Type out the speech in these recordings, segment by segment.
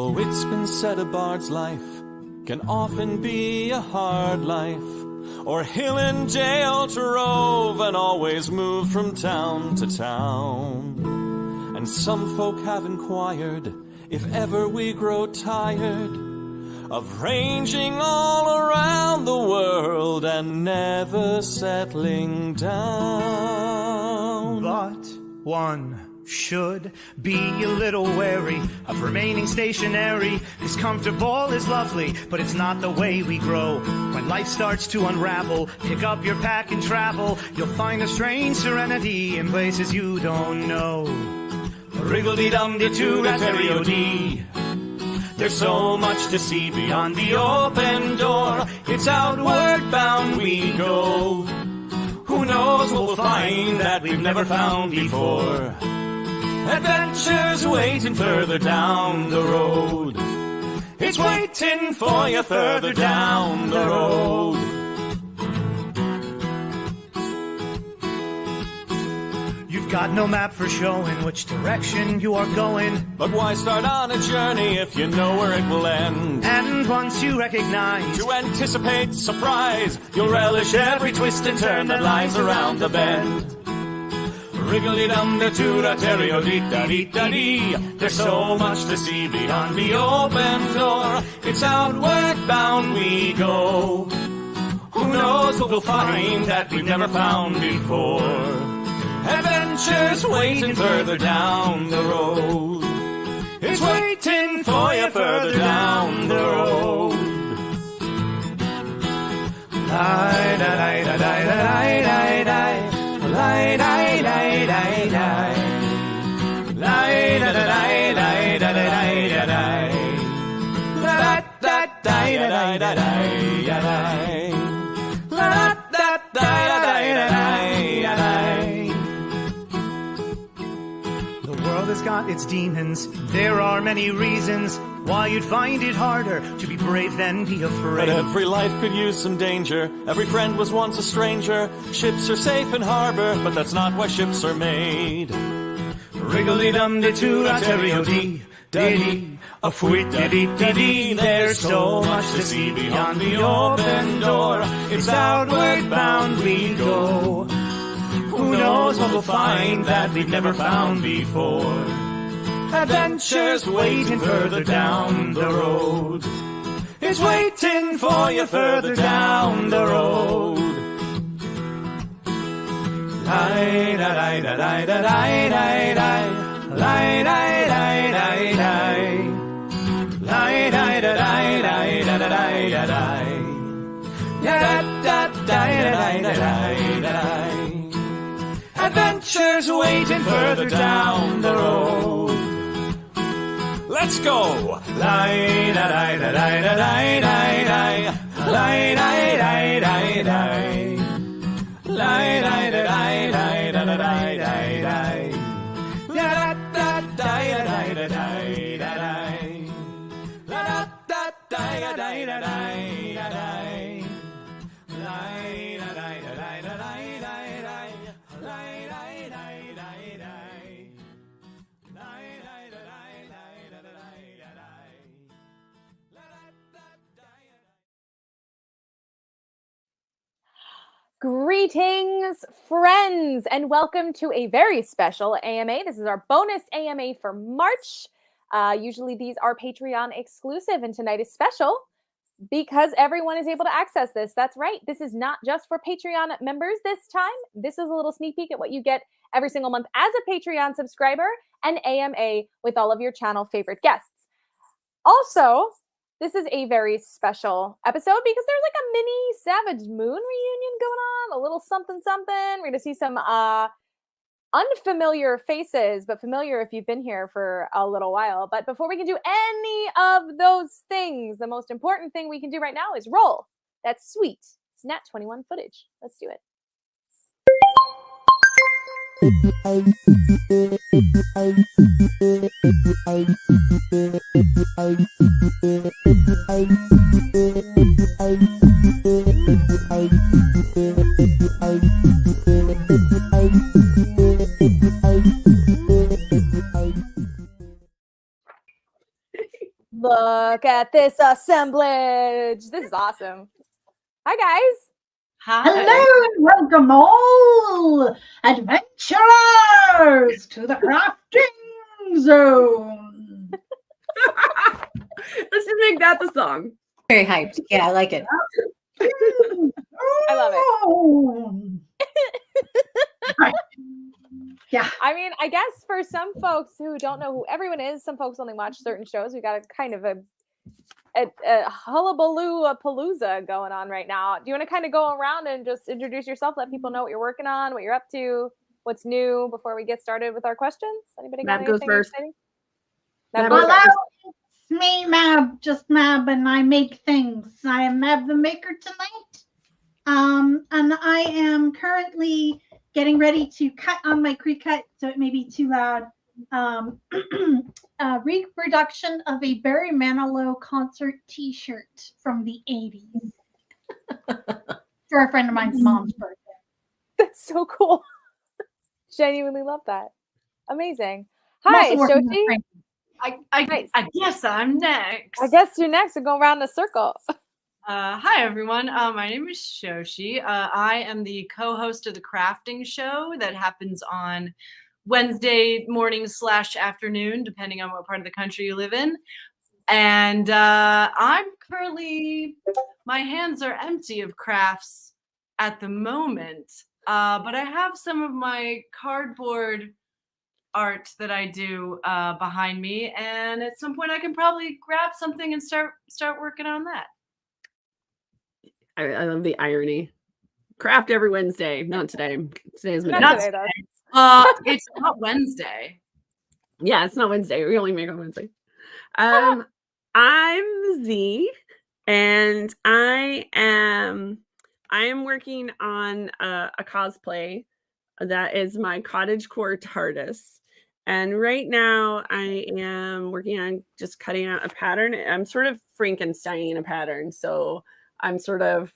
Oh, it's been said a bard's life can often be a hard life, or hill and dale to rove and always move from town to town. And some folk have inquired if ever we grow tired of ranging all around the world and never settling down. But one should be a little wary of remaining stationary, 'cause comfortable is lovely, but it's not the way we grow. When life starts to unravel, pick up your pack and travel. You'll find a strange serenity in places you don't know. Wriggle-dee-dum-dee-doo-da-terry-o-dee. There's so much to see beyond the open door. It's outward bound we go. Who knows what we'll find that we've never found before. Adventures waiting further down the road. It's waiting for you further down the road. You've got no map for showing which direction you are going. But why start on a journey if you know where it will end? And once you recognize, to anticipate surprise, you'll relish every twist and turn that lies around the bend. Wriggle-dee-dum-dee-doo-da-terry-o-dee-da-dee-da-dee. There's so much to see beyond the open door. It's outward bound we go. Who knows what we'll find that we've never found before. Adventures waiting further down the road. It's waiting for you further down the road. Lie-da-lie-da-lie-da-lie-da-lie. Lie-da-lie-da-lie-da-lie. Lie-da-da-lie-da-lie-da-lie-da-lie. La-da-da-lie-da-lie-da-lie. La-da-da-lie-da-lie-da-lie. The world has got its demons. There are many reasons why you'd find it harder to be brave than be afraid. But every life could use some danger. Every friend was once a stranger. Ships are safe in harbor, but that's not why ships are made. Wriggle-dee-dum-dee-doo-da-terry-o-dee-da-dee. A fweet-da-dee-da-dee. There's so much to see beyond the open door. It's outward bound we go. Who knows what we'll find that we've never found before. Adventures waiting further down the road. It's waiting for you further down the road. Lie-da-lie-da-lie-da-lie-da-lie. Lie-da-lie-da-lie-da-lie. Lie-da-lie-da-lie-da-lie-da-lie. Da-da-da-da-da-da-da-da-da. Adventures waiting further down the road. Let's go! Lie-da-lie-da-lie-da-lie-da-lie. Lie-da-lie-da-lie-da-lie. Lie-da-lie-da-lie-da-lie-da-lie. La-da-da-da-da-da-da-da-da-da. La-da-da-da-da-da-da-da-da. Greetings, friends, and welcome to a very special AMA. This is our bonus AMA for March. Usually these are Patreon exclusive, and tonight is special because everyone is able to access this. That's right. This is not just for Patreon members this time. This is a little sneak peek at what you get every single month as a Patreon subscriber, and AMA with all of your channel favorite guests. Also, this is a very special episode because there's like a mini Savage Moon reunion going on, a little something something. We're going to see some unfamiliar faces, but familiar if you've been here for a little while. But before we can do any of those things, the most important thing we can do right now is roll that sweet Nat 21 footage. Let's do it. Look at this assemblage. This is awesome. Hi, guys. Hi. Hello and welcome all adventurers to the crafting zone. Let's just make that the song. Very hyped. Yeah, I like it. I love Right. Yeah. I mean, I guess for some folks who don't know who everyone is, some folks only watch certain shows. We got a kind of a hullabaloo, a palooza going on right now. Do you want to kind of go around and just introduce yourself, let people know what you're working on, what you're up to, what's new before we get started with our questions? Anybody got Mab goes anything first. exciting? Mab Mab goes goes first. Hello, it's me, Mab, just Mab, and I make things. I am Mab the Maker tonight. And I am currently getting ready to cut on my pre-cut, so it may be too loud. A reproduction of a Barry Manilow concert T-shirt from the 80s for a friend of mine's mom's birthday. That's so cool. Genuinely love that. Amazing. I'm Hi, also working with Shoshi. Frankie. I guess I'm next. I guess you're next. We'll go around the circle. Hi, everyone. My name is Shoshi. I am the co-host of the crafting show that happens on Wednesday morning / afternoon, depending on what part of the country you live in. And I'm currently, my hands are empty of crafts at the moment, but I have some of my cardboard art that I do behind me. And at some point I can probably grab something and start working on that. I love the irony. Craft every Wednesday. Not today. Today's Not Monday. today, though. It's not Wednesday. Yeah, it's not Wednesday. We only make on Wednesday. I'm Z, and I am working on a cosplay that is my cottagecore TARDIS. And right now I am working on just cutting out a pattern. I'm sort of Frankensteining a pattern. So I'm sort of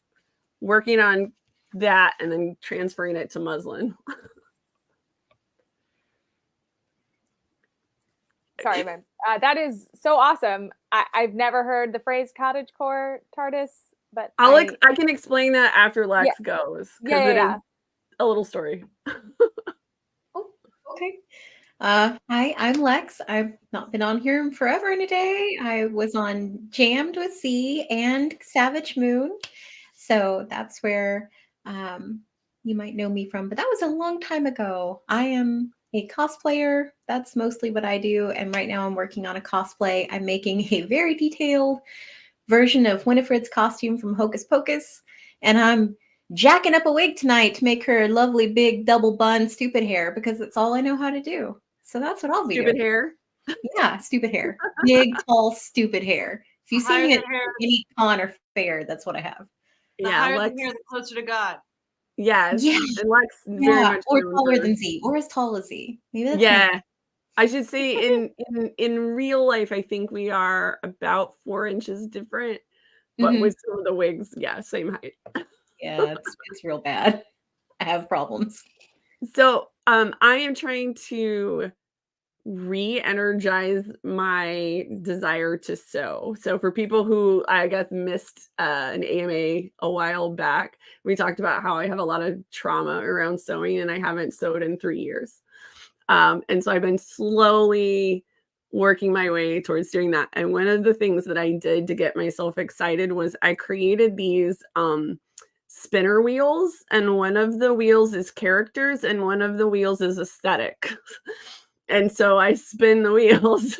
working on that and then transferring it to muslin. Sorry, man. That is so awesome. I've never heard the phrase cottagecore TARDIS, but I can explain that after Lex goes. Yeah, It yeah. is a little story. Oh, okay. Hi, I'm Lex. I've not been on here in forever and a day. I was on Jammed with Z and Savage Moon. So that's where you might know me from. But that was a long time ago. I am a cosplayer. That's mostly what I do. And right now I'm working on a cosplay. I'm making a very detailed version of Winifred's costume from Hocus Pocus. And I'm jacking up a wig tonight to make her lovely big double bun stupid hair because it's all I know how to do. So that's what I'll be Stupid doing. hair. Yeah, stupid hair. Big, tall, stupid hair. If you see Higher me the at hair, any con or fair, that's what I have. the Yeah, higher Lex. the hair, the closer to God. Yes. Yeah. And Lex very Yeah, much or known taller for- than Z, or as tall as Z. Maybe that's Yeah. I should say in real life, I think we are about 4 inches different, but Mhm. with some of the wigs, yeah, same height. Yeah, it's real bad. I have problems. So I am trying to re-energize my desire to sew. So for people who I guess missed an AMA a while back, we talked about how I have a lot of trauma around sewing and I haven't sewed in 3 years. And so I've been slowly working my way towards doing that. And one of the things that I did to get myself excited was I created these spinner wheels, and one of the wheels is characters and one of the wheels is aesthetic. And so I spin the wheels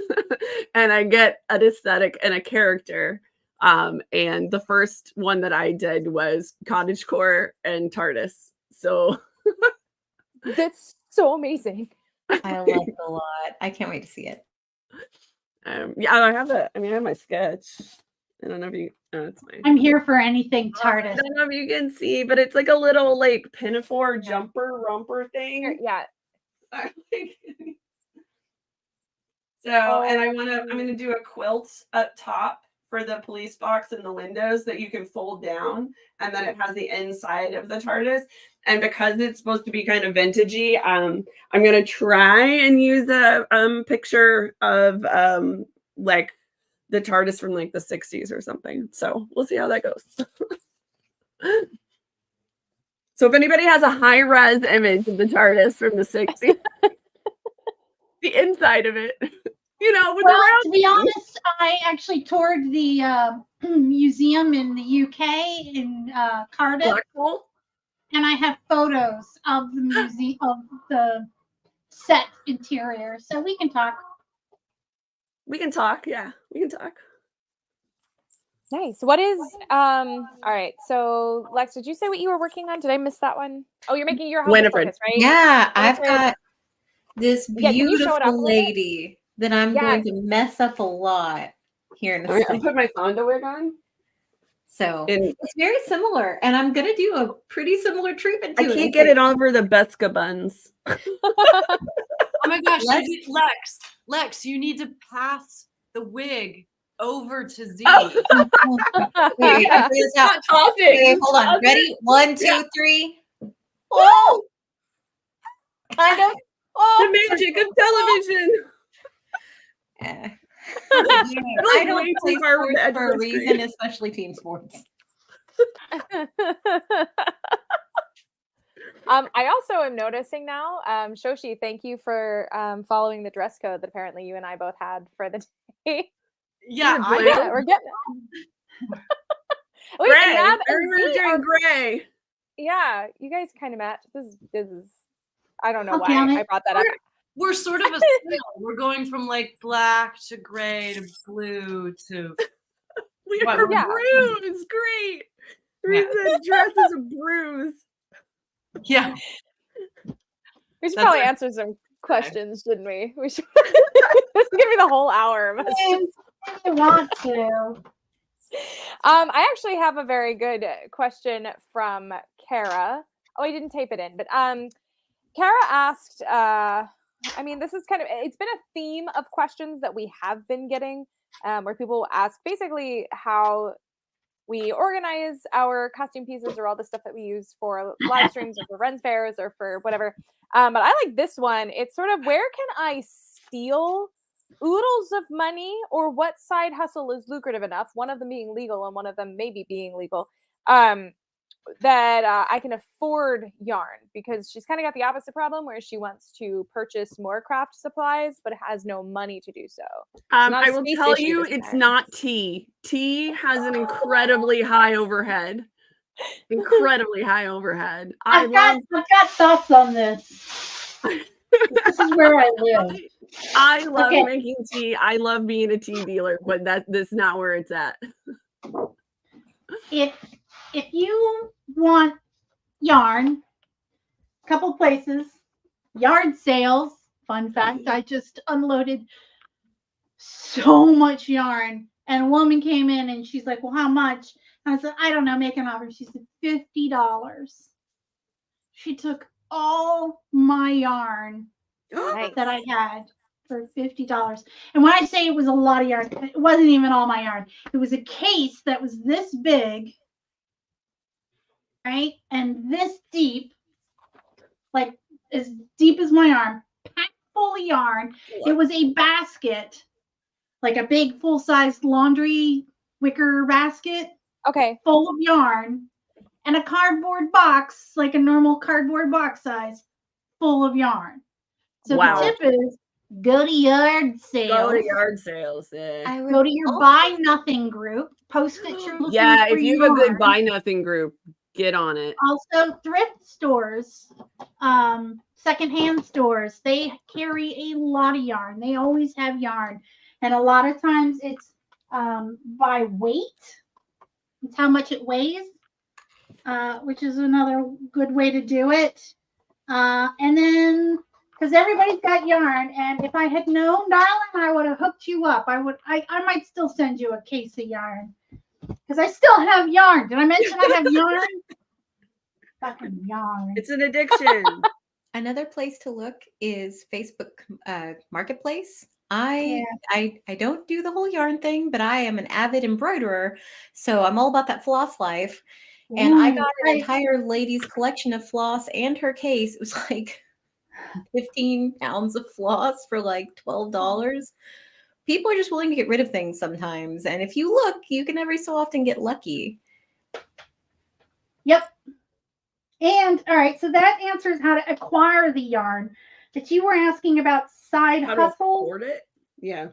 and I get an aesthetic and a character. And the first one that I did was cottagecore and TARDIS. So That's so amazing. I like it a lot. I can't wait to see it. yeah, I have my sketch. I don't know if you it's fine. I'm here for anything I TARDIS. don't know if you can see, but it's like a little like pinafore jumper romper thing. Yeah. So, and I'm gonna do a quilt up top for the police box and the windows that you can fold down, and then it has the inside of the TARDIS. And because it's supposed to be kind of vintagey, I'm gonna try and use a picture of like the TARDIS from like the 60s or something. So we'll see how that goes. So if anybody has a high-res image of the TARDIS from the 60s, the inside of it, you know, with Well, the round. to be honest, I actually toured the museum in the UK in Cardiff, Blackpool. and I have photos of the museum of the set interior, so we can talk. We can talk. Yeah, we can talk. Nice. What is all right, so Lex, did you say what you were working on? Did I miss that one? Oh, you're making your home Winifred. focus, right? Yeah, I've Winifred. got this Yeah, can you show it up a beautiful little bit? lady that I'm Yeah. going to mess up a lot here in a All right, I'm second. putting my Fonda wig on. So And it's very similar, and I'm gonna do a pretty similar treatment to I it. can't get it over the Beska buns. Oh my gosh, Lex- Lex, you need to pass the wig over to Z. Wait, I figure this out. Toss it. Okay, hold on. Toss it. Ready? 1, 2, 3. Oh, kind of. Oh, The magic of television. Eh. Like I don't way play too far from sports the edge for of a the reason, screen. especially team sports. I also am noticing now, Shoshi, thank you for following the dress code that apparently you and I both had for the day. Yeah, You're I blue. Yeah, we're getting it. Wait, Gray. and Mab and Everyone's Z doing are, gray. yeah, you guys kind of match. This is I don't know I'll why count I it. brought that up. we're sort of a scale. We're going from like black to gray to blue to We What, are yeah. bruised. Great. Reese's dress is a bruise. yeah. We should That's probably our- answer some questions, shouldn't we? We should. This is gonna be the whole hour of us just If you want to. I actually have a very good question from Kara. Oh, I didn't tape it in, but Kara asked, I mean, this is it's been a theme of questions that we have been getting, where people ask basically how we organize our costume pieces or all the stuff that we use for live streams or for Ren's fairs or for whatever. But I like this one. It's sort of, where can I steal oodles of money, or what side hustle is lucrative enough, one of them being legal and one of them maybe being legal, that I can afford yarn, because she's kind of got the opposite problem where she wants to purchase more craft supplies but has no money to do so. Not a I will space tell issue you, this it's time. not tea. Tea has an incredibly high overhead. Incredibly high overhead. I've got thoughts on this. This is where I live. I love Okay. making tea. I love being a tea dealer, but that's not where it's at. If you want yarn, a couple places, yard sales. Fun fact, I just unloaded so much yarn, and a woman came in and she's like, well, how much? And I said, I don't know, make an offer. She said $50. She took all my yarn Nice. that I had for $50. And when I say it was a lot of yarn, it wasn't even all my yarn. It was a case that was this big, right? And this deep, like as deep as my arm, packed full of yarn. It was a basket, like a big full-size laundry wicker basket Okay. full of yarn, and a cardboard box, like a normal cardboard box size, full of yarn. So Wow. the tip is, go to yard sales. Go to yard sales. Yeah, Go to your buy nothing group. Post that you're looking yeah, for if you have a good yarn. buy nothing group, get on it. Also, thrift stores, secondhand stores, they carry a lot of yarn. They always have yarn. And a lot of times it's by weight. It's how much it weighs, which is another good way to do it. And then, because everybody's got yarn, and if I had known, darling, I would have hooked you up. I might still send you a case of yarn, because I still have yarn. Did I mention I have yarn? Fucking yarn. It's an addiction. Another place to look is Facebook Marketplace. I don't do the whole yarn thing, but I am an avid embroiderer, so I'm all about that floss life. And I got an entire ladies collection of floss and her case. It was like 15 pounds of floss for like $12. people are just willing to get rid of things sometimes. And if you look, you can every so often get lucky. Yep. And all right, so that answers how to acquire the yarn. But you were asking about side How to hustles. afford it? Yeah.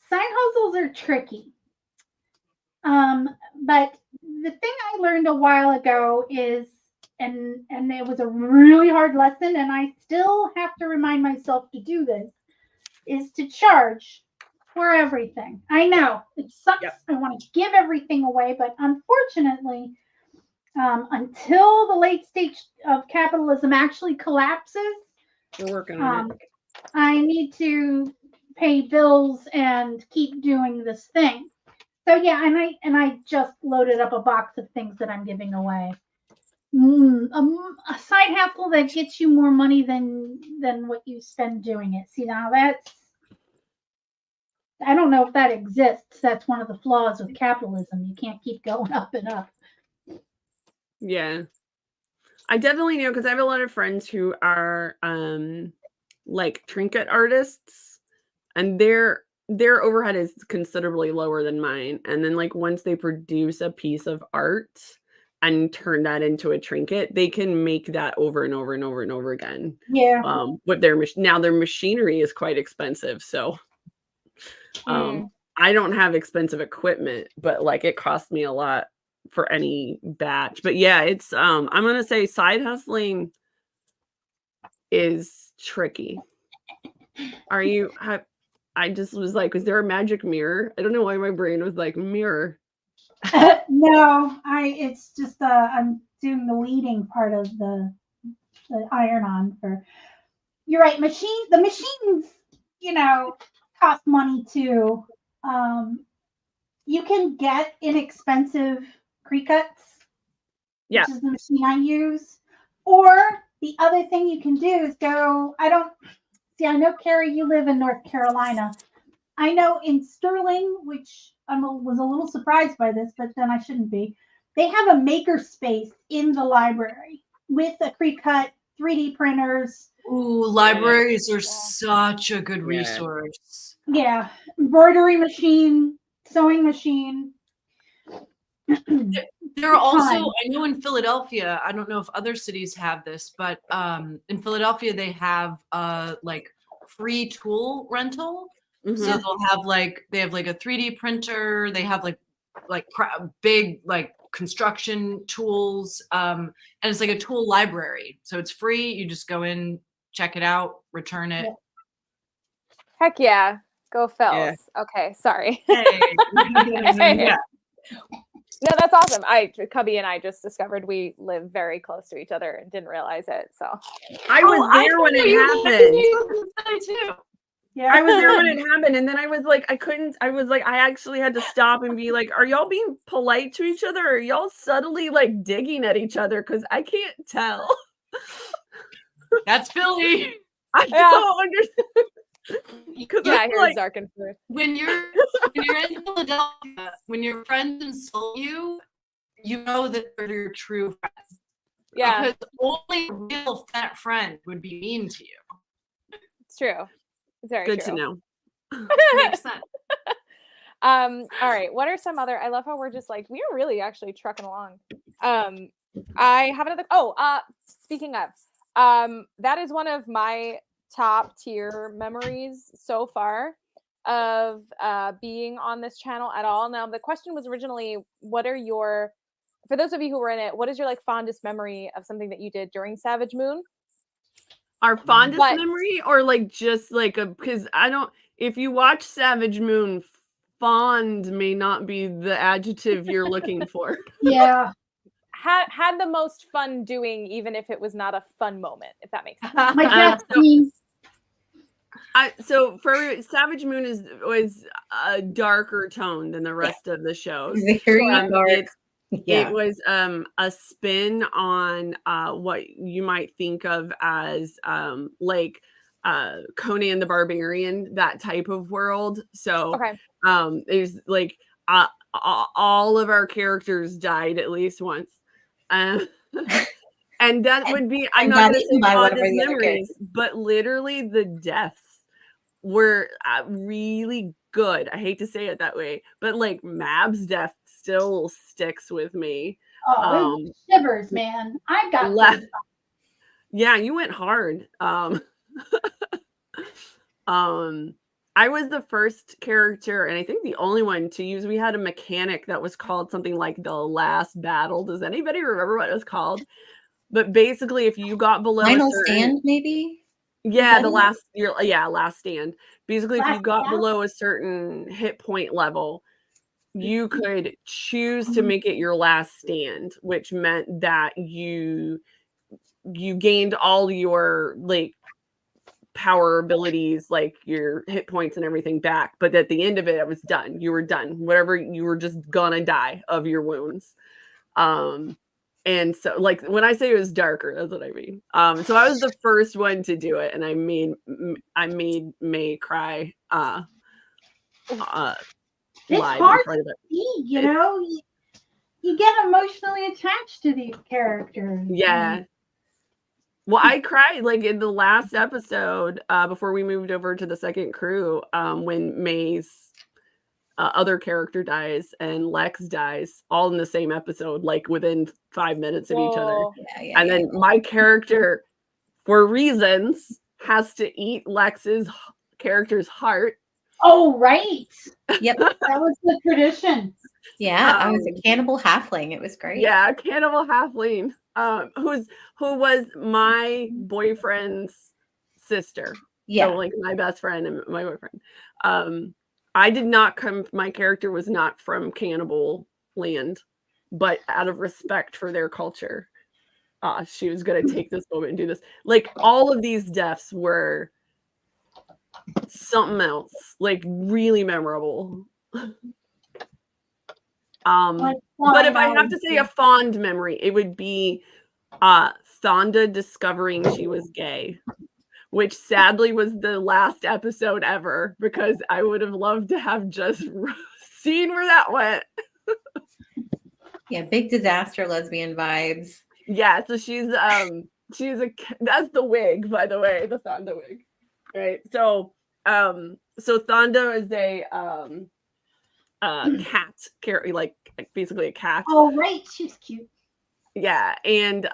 Side hustles are tricky. But the thing I learned a while ago is, and it was a really hard lesson, and I still have to remind myself to do this, is to charge for everything. I know it sucks. Yep. I want to give everything away, but unfortunately, until the late stage of capitalism actually collapses, We're working on it. I need to pay bills and keep doing this thing. So yeah, and I just loaded up a box of things that I'm giving away. A side hustle that gets you more money than what you spend doing it. See, now I don't know if that exists. That's one of the flaws with capitalism. You can't keep going up and up. Yeah. I definitely know, because I have a lot of friends who are like trinket artists, and their overhead is considerably lower than mine. And then like once they produce a piece of art and turn that into a trinket, they can make that over and over and over and over again. Yeah. With their now their machinery is quite expensive, so I don't have expensive equipment, but like it costs me a lot for any batch. But yeah, it's I'm gonna say side hustling is tricky. I just was like, is there a magic mirror? I don't know why my brain was like mirror. No, it's just I'm doing the weeding part of the iron on for. You're right. The machines, cost money too. You can get inexpensive pre-cuts, Yeah. which is the machine I use. Or the other thing you can do is go. I know, Carrie, you live in North Carolina. I know in Sterling, which I was a little surprised by this, but then I shouldn't be. They have a maker space in the library with a pre-cut, 3D printers. Ooh, libraries are such a good resource. Yeah, embroidery machine, sewing machine. There are also, I know in Philadelphia, I don't know if other cities have this, but in Philadelphia they have like free tool rental. Mm-hmm. So they have like a 3D printer, they have like big like construction tools, and it's like a tool library. So it's free. You just go in, check it out, return it. Yeah. Heck yeah. Go Phils. Yeah. Okay, sorry. Hey. Yeah. No, that's awesome. Cubby and I just discovered we live very close to each other and didn't realize it. So I was there when it happened. Too. Yeah, I was there when it happened, and then I was like, I actually had to stop and be like, are y'all being polite to each other, or are y'all subtly like digging at each other? Because I can't tell. That's Philly. I don't understand. Yeah, here's Zarkenford. When you're in Philadelphia, when your friends insult you, you know that they're your true friends. Yeah, because only a real fat friend would be mean to you. it's true. It's very Good true. to know. Makes sense. All right. What are some other? I love how we're just like we are really actually trucking along. I have another. Speaking of, that is one of my top tier memories so far of being on this channel at all. Now the question was originally, for those of you who were in it, what is your like fondest memory of something that you did during Savage Moon? Our fondest memory, or like just like because if you watch Savage Moon, fond may not be the adjective you're looking for. Yeah. Had the most fun doing, even if it was not a fun moment, if that makes sense. My best team. So for Savage Moon was a darker tone than the rest of the shows. Very dark. It was a spin on what you might think of as like Conan the Barbarian, that type of world. So there's like all of our characters died at least once. And that would be, I'm not going to say fondest memories, but literally the deaths were really good. I hate to say it that way, but like Mab's death still sticks with me. Oh, it shivers, man. I got this. Yeah, you went hard. I was the first character, and I think the only one to use. We had a mechanic that was called something like the last battle. Does anybody remember what it was called? But basically, if you got below Final a certain, stand, maybe? yeah, that the it? last, last stand. Basically, if you Last got battle? below a certain hit point level, you Mm-hmm. could choose to make it your last stand, which meant that you gained all your like power abilities, like your hit points and everything back, but at the end of it, it was done. You were done. Whatever, you were just gonna die of your wounds. And so like when I say it was darker, that's what I mean. So I was the first one to do it, and I made May cry It's live in hard front to of it. see, you know. You get emotionally attached to these characters. Yeah. Well, I cried like in the last episode before we moved over to the second crew when May's other character dies and Lex dies all in the same episode, like within 5 minutes of each other. Whoa. Yeah, And then my character, for reasons, has to eat Lex's character's heart. Oh, right. Yep. That was the tradition. Yeah, I was a cannibal halfling. It was great. Yeah, cannibal halfling, who was my boyfriend's sister. Yeah. So like my best friend and my boyfriend. I did not come. My character was not from cannibal land, but out of respect for their culture, she was going to take this moment and do this. Like all of these deaths were something else, like really memorable. But if I have to say a fond memory, it would be Thonda discovering she was gay, which sadly was the last episode ever, because I would have loved to have just seen where that went. Yeah, big disaster lesbian vibes. Yeah, so she's that's the wig, by the way, the Thonda wig. Right. So Thonda is a cat, like basically a cat. Oh, right. She's cute. Yeah, and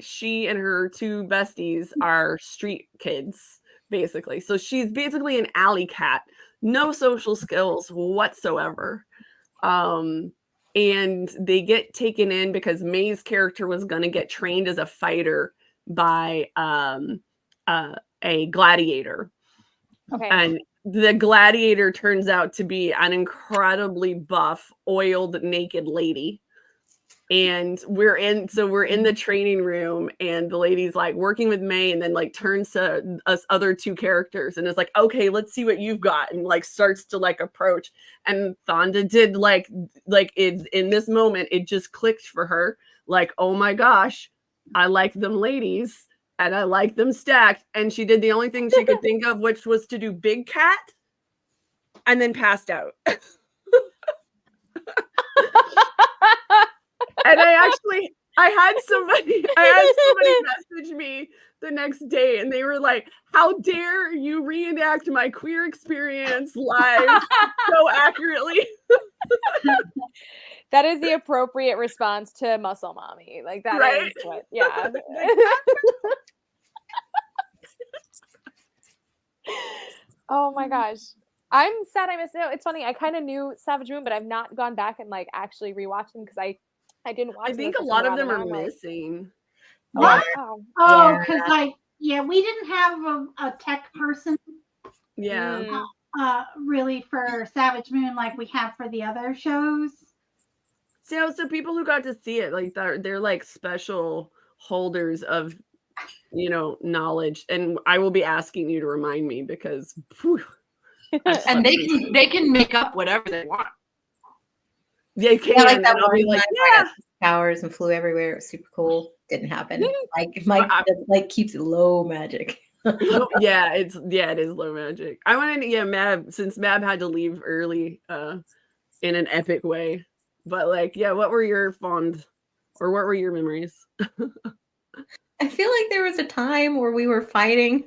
she and her two besties are street kids, basically. So she's basically an alley cat, no social skills whatsoever. And they get taken in because May's character was going to get trained as a fighter by a gladiator. Okay. And the gladiator turns out to be an incredibly buff, oiled, naked lady. And we're in the training room, and the lady's like working with May, and then like turns to us other two characters and is like, okay, let's see what you've got, and like starts to like approach. And Thonda did like it in this moment, it just clicked for her, like, oh my gosh, I like them ladies and I like them stacked. And she did the only thing she could think of, which was to do big cat, and then passed out. And I had somebody message me the next day, and they were like, how dare you reenact my queer experience live so accurately. That is the appropriate response to Muscle Mommy. Like that Right? is what, yeah. Oh my gosh. I'm sad I missed it. It's funny. I kind of knew Savage Moon, but I've not gone back and like actually rewatched them because I didn't watch I them think for a lot of some them while, are and I'm like, missing. What? oh. Oh, because we didn't have a tech person Yeah. really for Savage Moon like we have for the other shows. So people who got to see it, like they're like special holders of, knowledge. And I will be asking you to remind me, because And they can make up whatever they want. they can. Yeah, like that and I'll one be like, time I yeah. got powers and flew everywhere. It was super cool. Didn't happen. Mike keeps it low magic. Yeah, it is low magic. I wanted to Mab, since Mab had to leave early in an epic way. But like, yeah, what were your memories? I feel like there was a time where we were fighting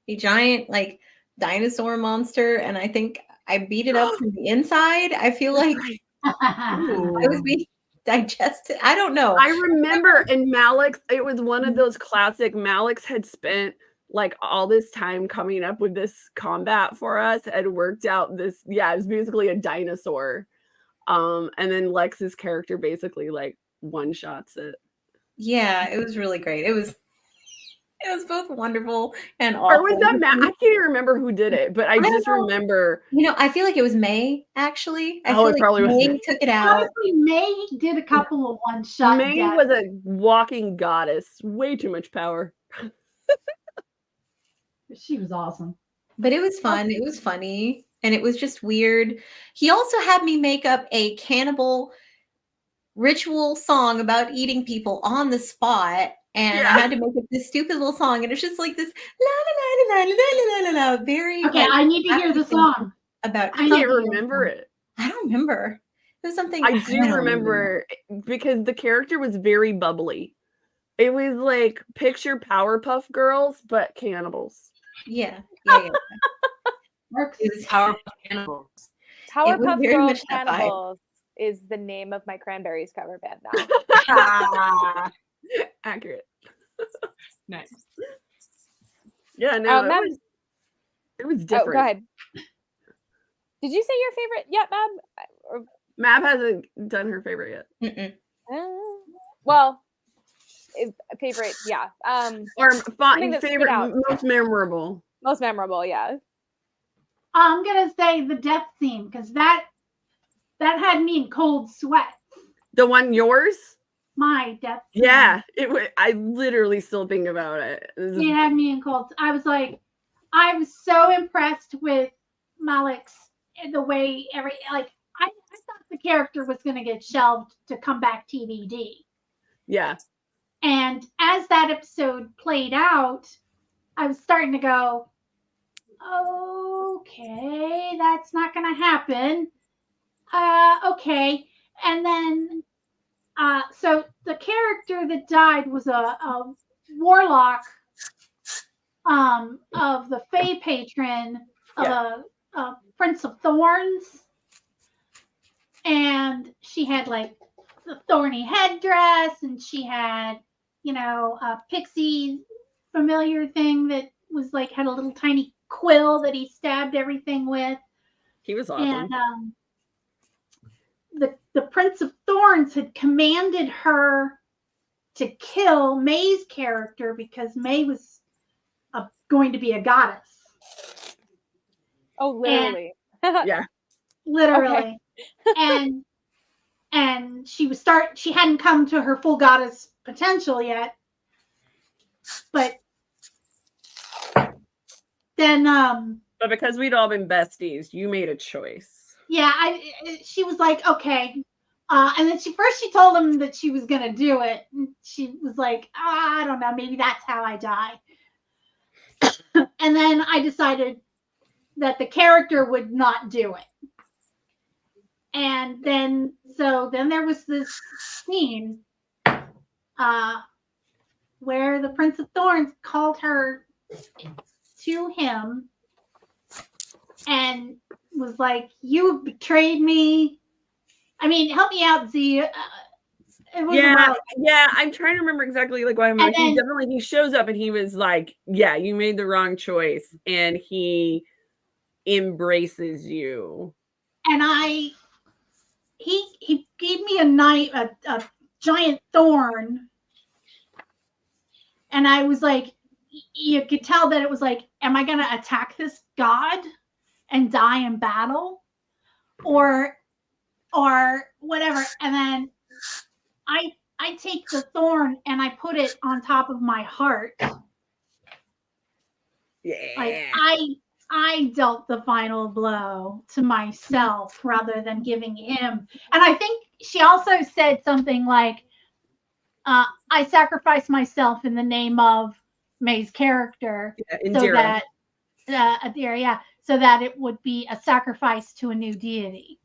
a giant like dinosaur monster, and I think I beat it up from the inside. I feel like I was being digested. I don't know. I remember in Malik's, it was one of those classic. Malik's had spent like all this time coming up with this combat for us, and worked out this. Yeah, it was basically a dinosaur. And then Lex's character basically like one shots it. Yeah, it was really great. It was both wonderful and awful. Or was that Matt? I can't even remember who did it, but I just remember. You know, I feel like it was May, actually. I Oh, feel it like probably was May May. took it out. Honestly, May did a couple of one-shot May deaths. was a walking goddess. Way too much power. She was awesome. But it was fun. It was funny. And it was just weird. He also had me make up a cannibal ritual song about eating people on the spot. And I had to make up this stupid little song. And it's just like this la la la la la la la la, very. Okay, like, I need to hear the song. About I can't remember it. I don't remember. It was something. I do remember because the character was very bubbly. It was like picture Powerpuff Girls, but cannibals. Yeah. Works. It was Powerpuff Cannibals. Powerpuff very Girls much that vibe. Cannibals is the name of my Cranberries cover band now. Accurate. Nice. Yeah, no, Mab, it was oh, different. go ahead. Did you say your favorite yet, Mab? Or, Mab hasn't done her favorite yet. well, favorite, yeah. Or something that stood favorite, out. most memorable. Most memorable, yeah. I'm gonna say the death scene because that had me in cold sweats. The one yours? My death scene. Yeah, I literally still think about it. It had me in cold. I was like, I was so impressed with Malik's the way I thought the character was going to get shelved to come back TBD. Yeah. And as that episode played out, I was starting to go, okay, that's not going to happen. Okay. And then, so the character that died was a warlock of the Fae patron of a Prince of Thorns. And she had like the thorny headdress, and she had, a pixie familiar thing that was like had a little tiny quill that he stabbed everything with. He was awesome. And the Prince of Thorns had commanded her to kill May's character because May was going to be a goddess. Oh, literally. Yeah. Literally. Okay. and she hadn't come to her full goddess potential yet. But then but because we'd all been besties, you made a choice. Yeah, she was like, okay. And then she told him that she was going to do it. And she was like, I don't know, maybe that's how I die. And then I decided that the character would not do it. And then there was this scene where the Prince of Thorns called her to him and was like, you betrayed me. I mean, help me out, Z. Yeah, I'm trying to remember exactly like what happened. He shows up and he was like, yeah, you made the wrong choice, and he embraces you. And he gave me a giant thorn, and I was like, you could tell that it was like, am I gonna attack this god and die in battle, or whatever? And then I take the thorn and I put it on top of my heart. Yeah. Like I dealt the final blow to myself rather than giving him. And I think she also said something like, I sacrificed myself in the name of May's character, Indira. so that it would be a sacrifice to a new deity.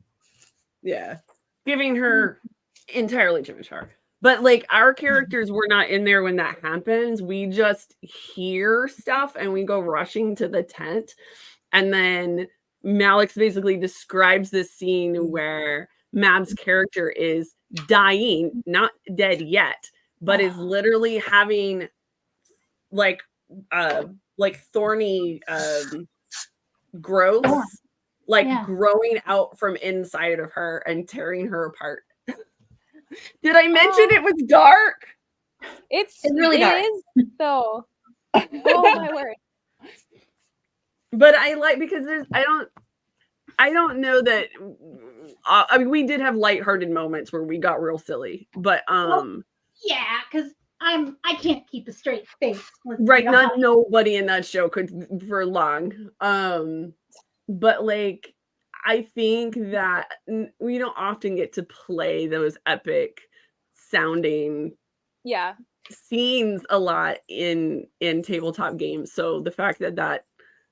Yeah. Giving her entirely too much heart. But like our characters were not in there when that happens. We just hear stuff and we go rushing to the tent. And then Malix basically describes this scene where Mab's character is dying, not dead yet, but is literally having like thorny growths growing out from inside of her and tearing her apart. Did I mention it was dark? It's really dark. It is though. Oh my word. But I like because I don't know that I mean we did have lighthearted moments where we got real silly, but yeah, because I can't keep a straight face. Right, not nobody in that show could for long. But like I think that we don't often get to play those epic sounding scenes a lot in tabletop games. So the fact that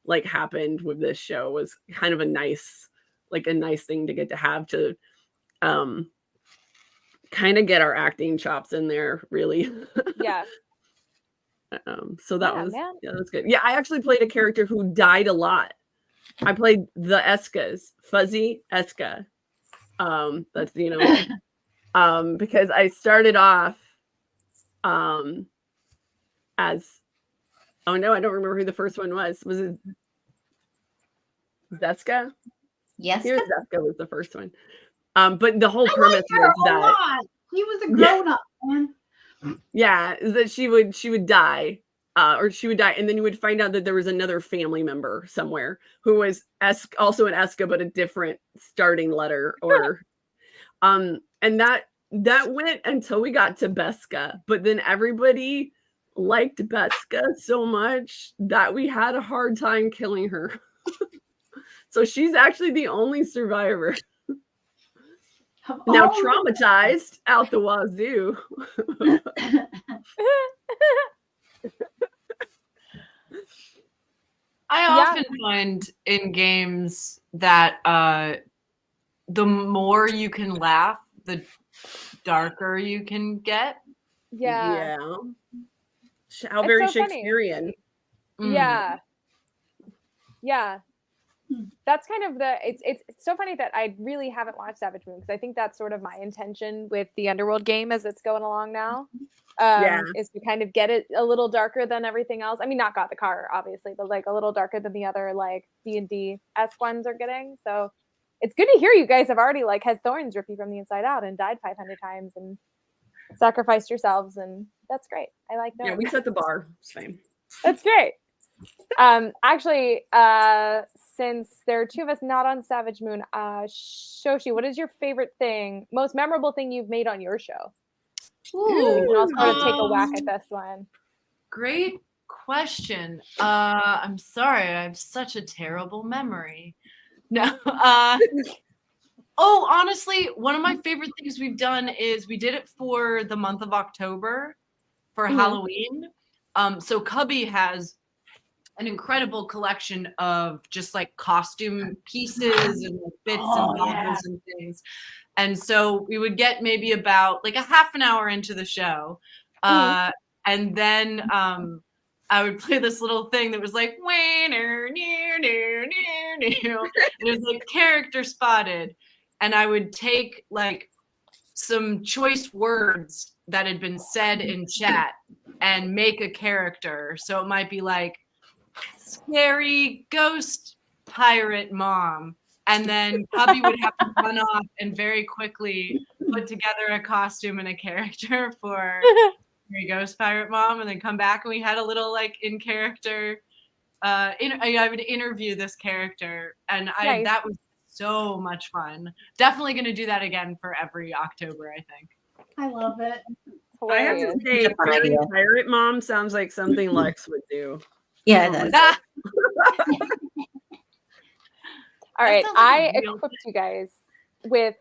like happened with this show was kind of a nice thing to get to have to kind of get our acting chops in there, really. Yeah. So that was good. Yeah, I actually played a character who died a lot. I played the Eskas, Fuzzy Eska. That's because I started off as oh no, I don't remember who the first one was. Was it Zeska? Yes. Zeska was the first one. But the whole premise was that he was a grown-up, man. Yeah, is that she would die. Or she would die, and then you would find out that there was another family member somewhere who was also an Eska, but a different starting letter. Or, and that went until we got to Beska. But then everybody liked Beska so much that we had a hard time killing her. So she's actually the only survivor. Now traumatized out the wazoo. I often find in games that the more you can laugh, the darker you can get. Yeah. How very Shakespearean. Yeah. Yeah. That's kind of it's so funny that I really haven't watched Savage Moon because I think that's sort of my intention with the Underworld game as it's going along now. Is to kind of get it a little darker than everything else. I mean, not Got the Car, obviously, but like a little darker than the other like D&D-esque ones are getting. So it's good to hear you guys have already like had thorns rip you from the inside out and died 500 times and sacrificed yourselves, and that's great. I like that. Yeah, we set the bar. Same. That's great. Actually, since there are two of us not on Savage Moon, Shoshi, what is your favorite thing, most memorable thing you've made on your show? Ooh, I'll sort of take a whack at this one. Great question. I'm sorry, I have such a terrible memory. No. Oh, honestly, one of my favorite things we've done is we did it for the month of October for Halloween. So Cubby has an incredible collection of just like costume pieces and bits and bobs and things. And so we would get maybe about like a half an hour into the show. And then I would play this little thing that was like, it was like character spotted. And I would take like some choice words that had been said in chat and make a character. So it might be like scary ghost pirate mom. And then Cubby would have to run off and very quickly put together a costume and a character for Scary Ghost Pirate Mom, and then come back and we had a little like in character. I would interview this character, and that was so much fun. Definitely going to do that again for every October, I think. I love it. I have to say, Fairy Pirate Mom sounds like something Lex would do. Yeah, it does. All right, I equipped you guys with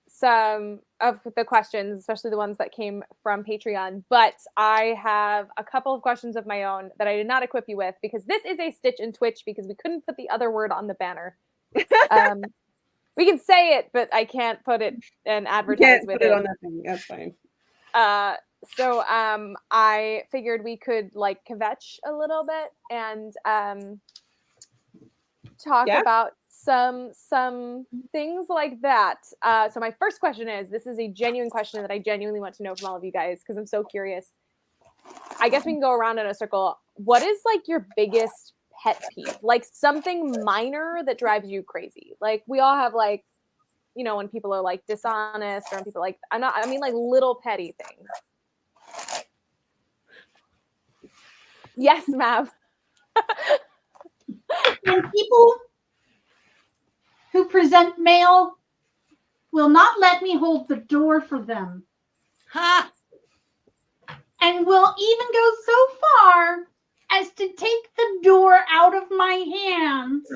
some of the questions, especially the ones that came from Patreon, but I have a couple of questions of my own that I did not equip you with because this is a Stitch and Twitch because we couldn't put the other word on the banner. We can say it, but I can't put it and advertise with it. On that thing. That's fine. So I figured we could like kvetch a little bit and talk Yeah. about some things like that. So my first question is, this is a genuine question that I genuinely want to know from all of you guys because I'm so curious. I guess we can go around in a circle. What is like your biggest pet peeve? Like something minor that drives you crazy? Like we all have like, you know, when people are like dishonest or when people like, I mean like little petty things. Yes, Mav. And people who present mail will not let me hold the door for them. Ha! And will even go so far as to take the door out of my hands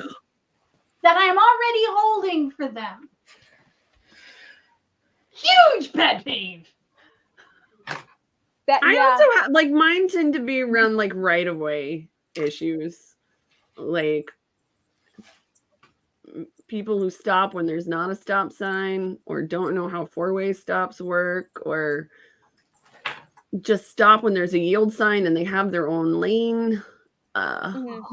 that I'm already holding for them. Huge pet peeve. I also have like mine tend to be around like right of way issues, like people who stop when there's not a stop sign, or don't know how four-way stops work, or just stop when there's a yield sign and they have their own lane. I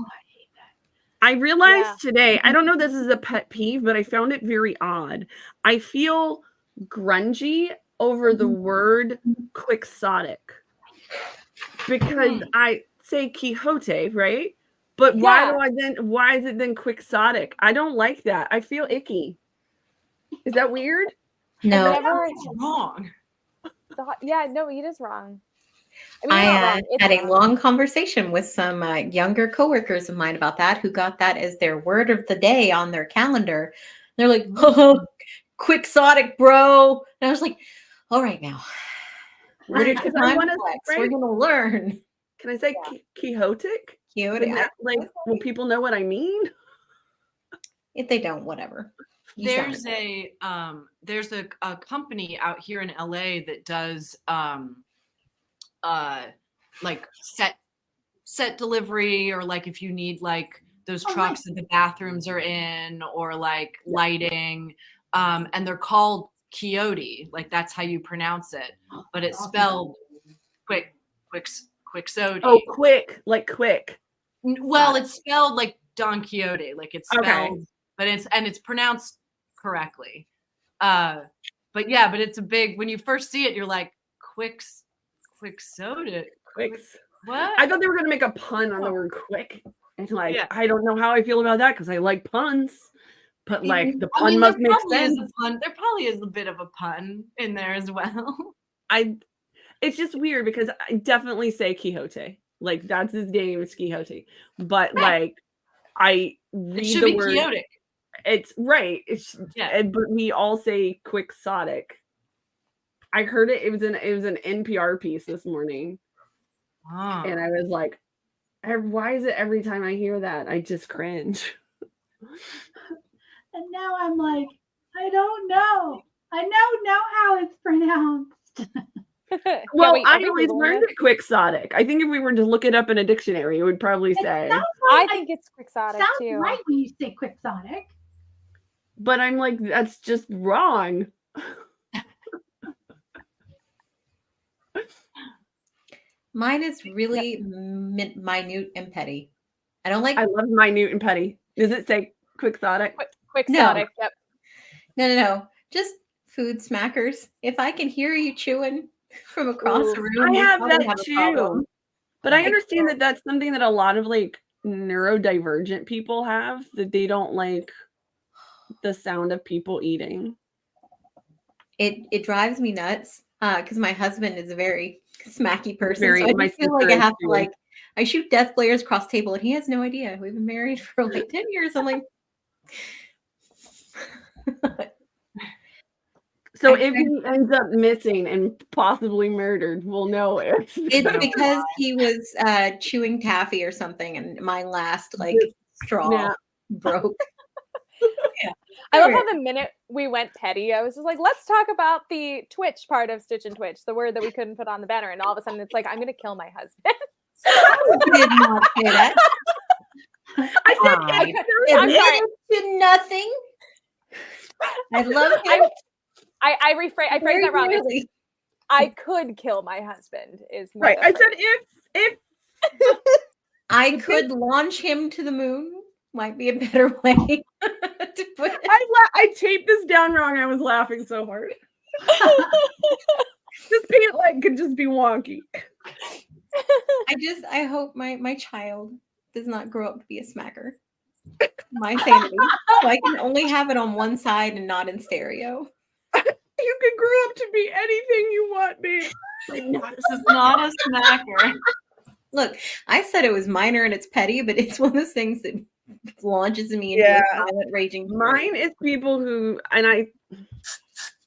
realized today, I don't know if this is a pet peeve, but I found it very odd. I feel grungy over the word quixotic because I say Quixote, right? But why is it then quixotic? I don't like that. I feel icky. Is that weird? No, It's wrong. Yeah, no, it is wrong. I had a long conversation with some younger coworkers of mine about that, who got that as their word of the day on their calendar. They're like, oh, quixotic, bro. And I was like, all right, now. We're going to learn. Can I say Quixotic? Like, will people know what I mean? If they don't, whatever. There's a company out here in LA that does like set delivery, or like if you need like those trucks that the bathrooms are in, or like lighting, and they're called Quixote, like that's how you pronounce it, but it's spelled Quixote. Oh, quick, like quick. Well, it's spelled like Don Quixote, like it's spelled, but it's pronounced correctly. But it's a big, when you first see it, you're like Quixote. What? I thought they were going to make a pun on the word quick. And like, I don't know how I feel about that because I like puns. But like the pun must make sense. There probably is a bit of a pun in there as well. It's just weird because I definitely say Quixote. Like that's his name, it's Quixote. But like I read the word. Quixotic. It's right. But we all say quixotic. I heard it. It was an NPR piece this morning. Wow. And I was like, why is it every time I hear that I just cringe? And now I'm like, I don't know. I don't know how it's pronounced. Well, I always learned it quixotic. I think if we were to look it up in a dictionary, it would probably say. I think it's quixotic too. Sounds right when you say quixotic. But I'm like, that's just wrong. Mine is really minute and petty. I don't like. I love minute and petty. Does it say quixotic? Quixotic. No. Yep. No. Just food smackers. If I can hear you chewing from across the room, I have that too. But I understand that that's something that a lot of like neurodivergent people have, that they don't like the sound of people eating. It drives me nuts because my husband is a very smacky person. So I feel like I have to like, I shoot death glares across the table and he has no idea. We've been married for like 10 years. I'm like. So if he ends up missing and possibly murdered, we'll know it. It's because he was chewing taffy or something, and my last like straw broke. I love how the minute we went petty, I was just like, let's talk about the Twitch part of Stitch and Twitch, the word that we couldn't put on the banner, and all of a sudden it's like, I'm going to kill my husband. I did not say that. I said I'm sorry. To nothing. I love him. I phrased that wrong. I could kill my husband is right. I said if I could launch him to the moon might be a better way to put it. I taped this down wrong. I was laughing so hard. This pant leg could just be wonky. I hope my child does not grow up to be a smacker. My sanity. So I can only have it on one side and not in stereo. You can grow up to be anything you want, babe. This is not a smacker. Look, I said it was minor and it's petty, but it's one of those things that launches me into a violent raging. Mine is people who, and I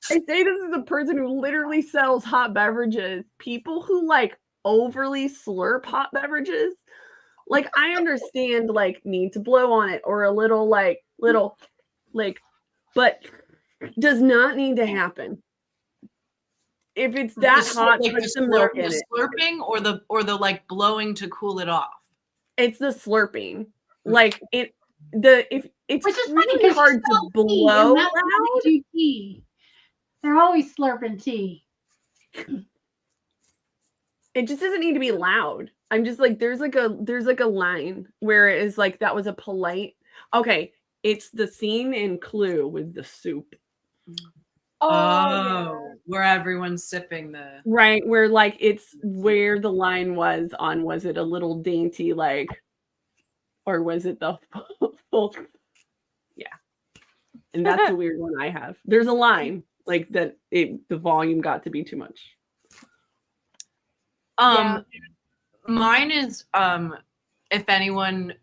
say this is a person who literally sells hot beverages. People who like overly slurp hot beverages. Like I understand like need to blow on it or a little, but does not need to happen. If it's that hot, like put some milk in it. Slurping or the like blowing to cool it off. It's the slurping. Like it's Which is really hard to blow loud. Tea. They're always slurping tea. It just doesn't need to be loud. I'm just like there's like a line where it is like that was a polite. Okay, it's the scene in Clue with the soup. Oh, where everyone's sipping the right, where like it's where the line was it a little dainty like, or was it the full? Yeah, and that's a weird one I have. There's a line like that. The volume got to be too much. Mine is if anyone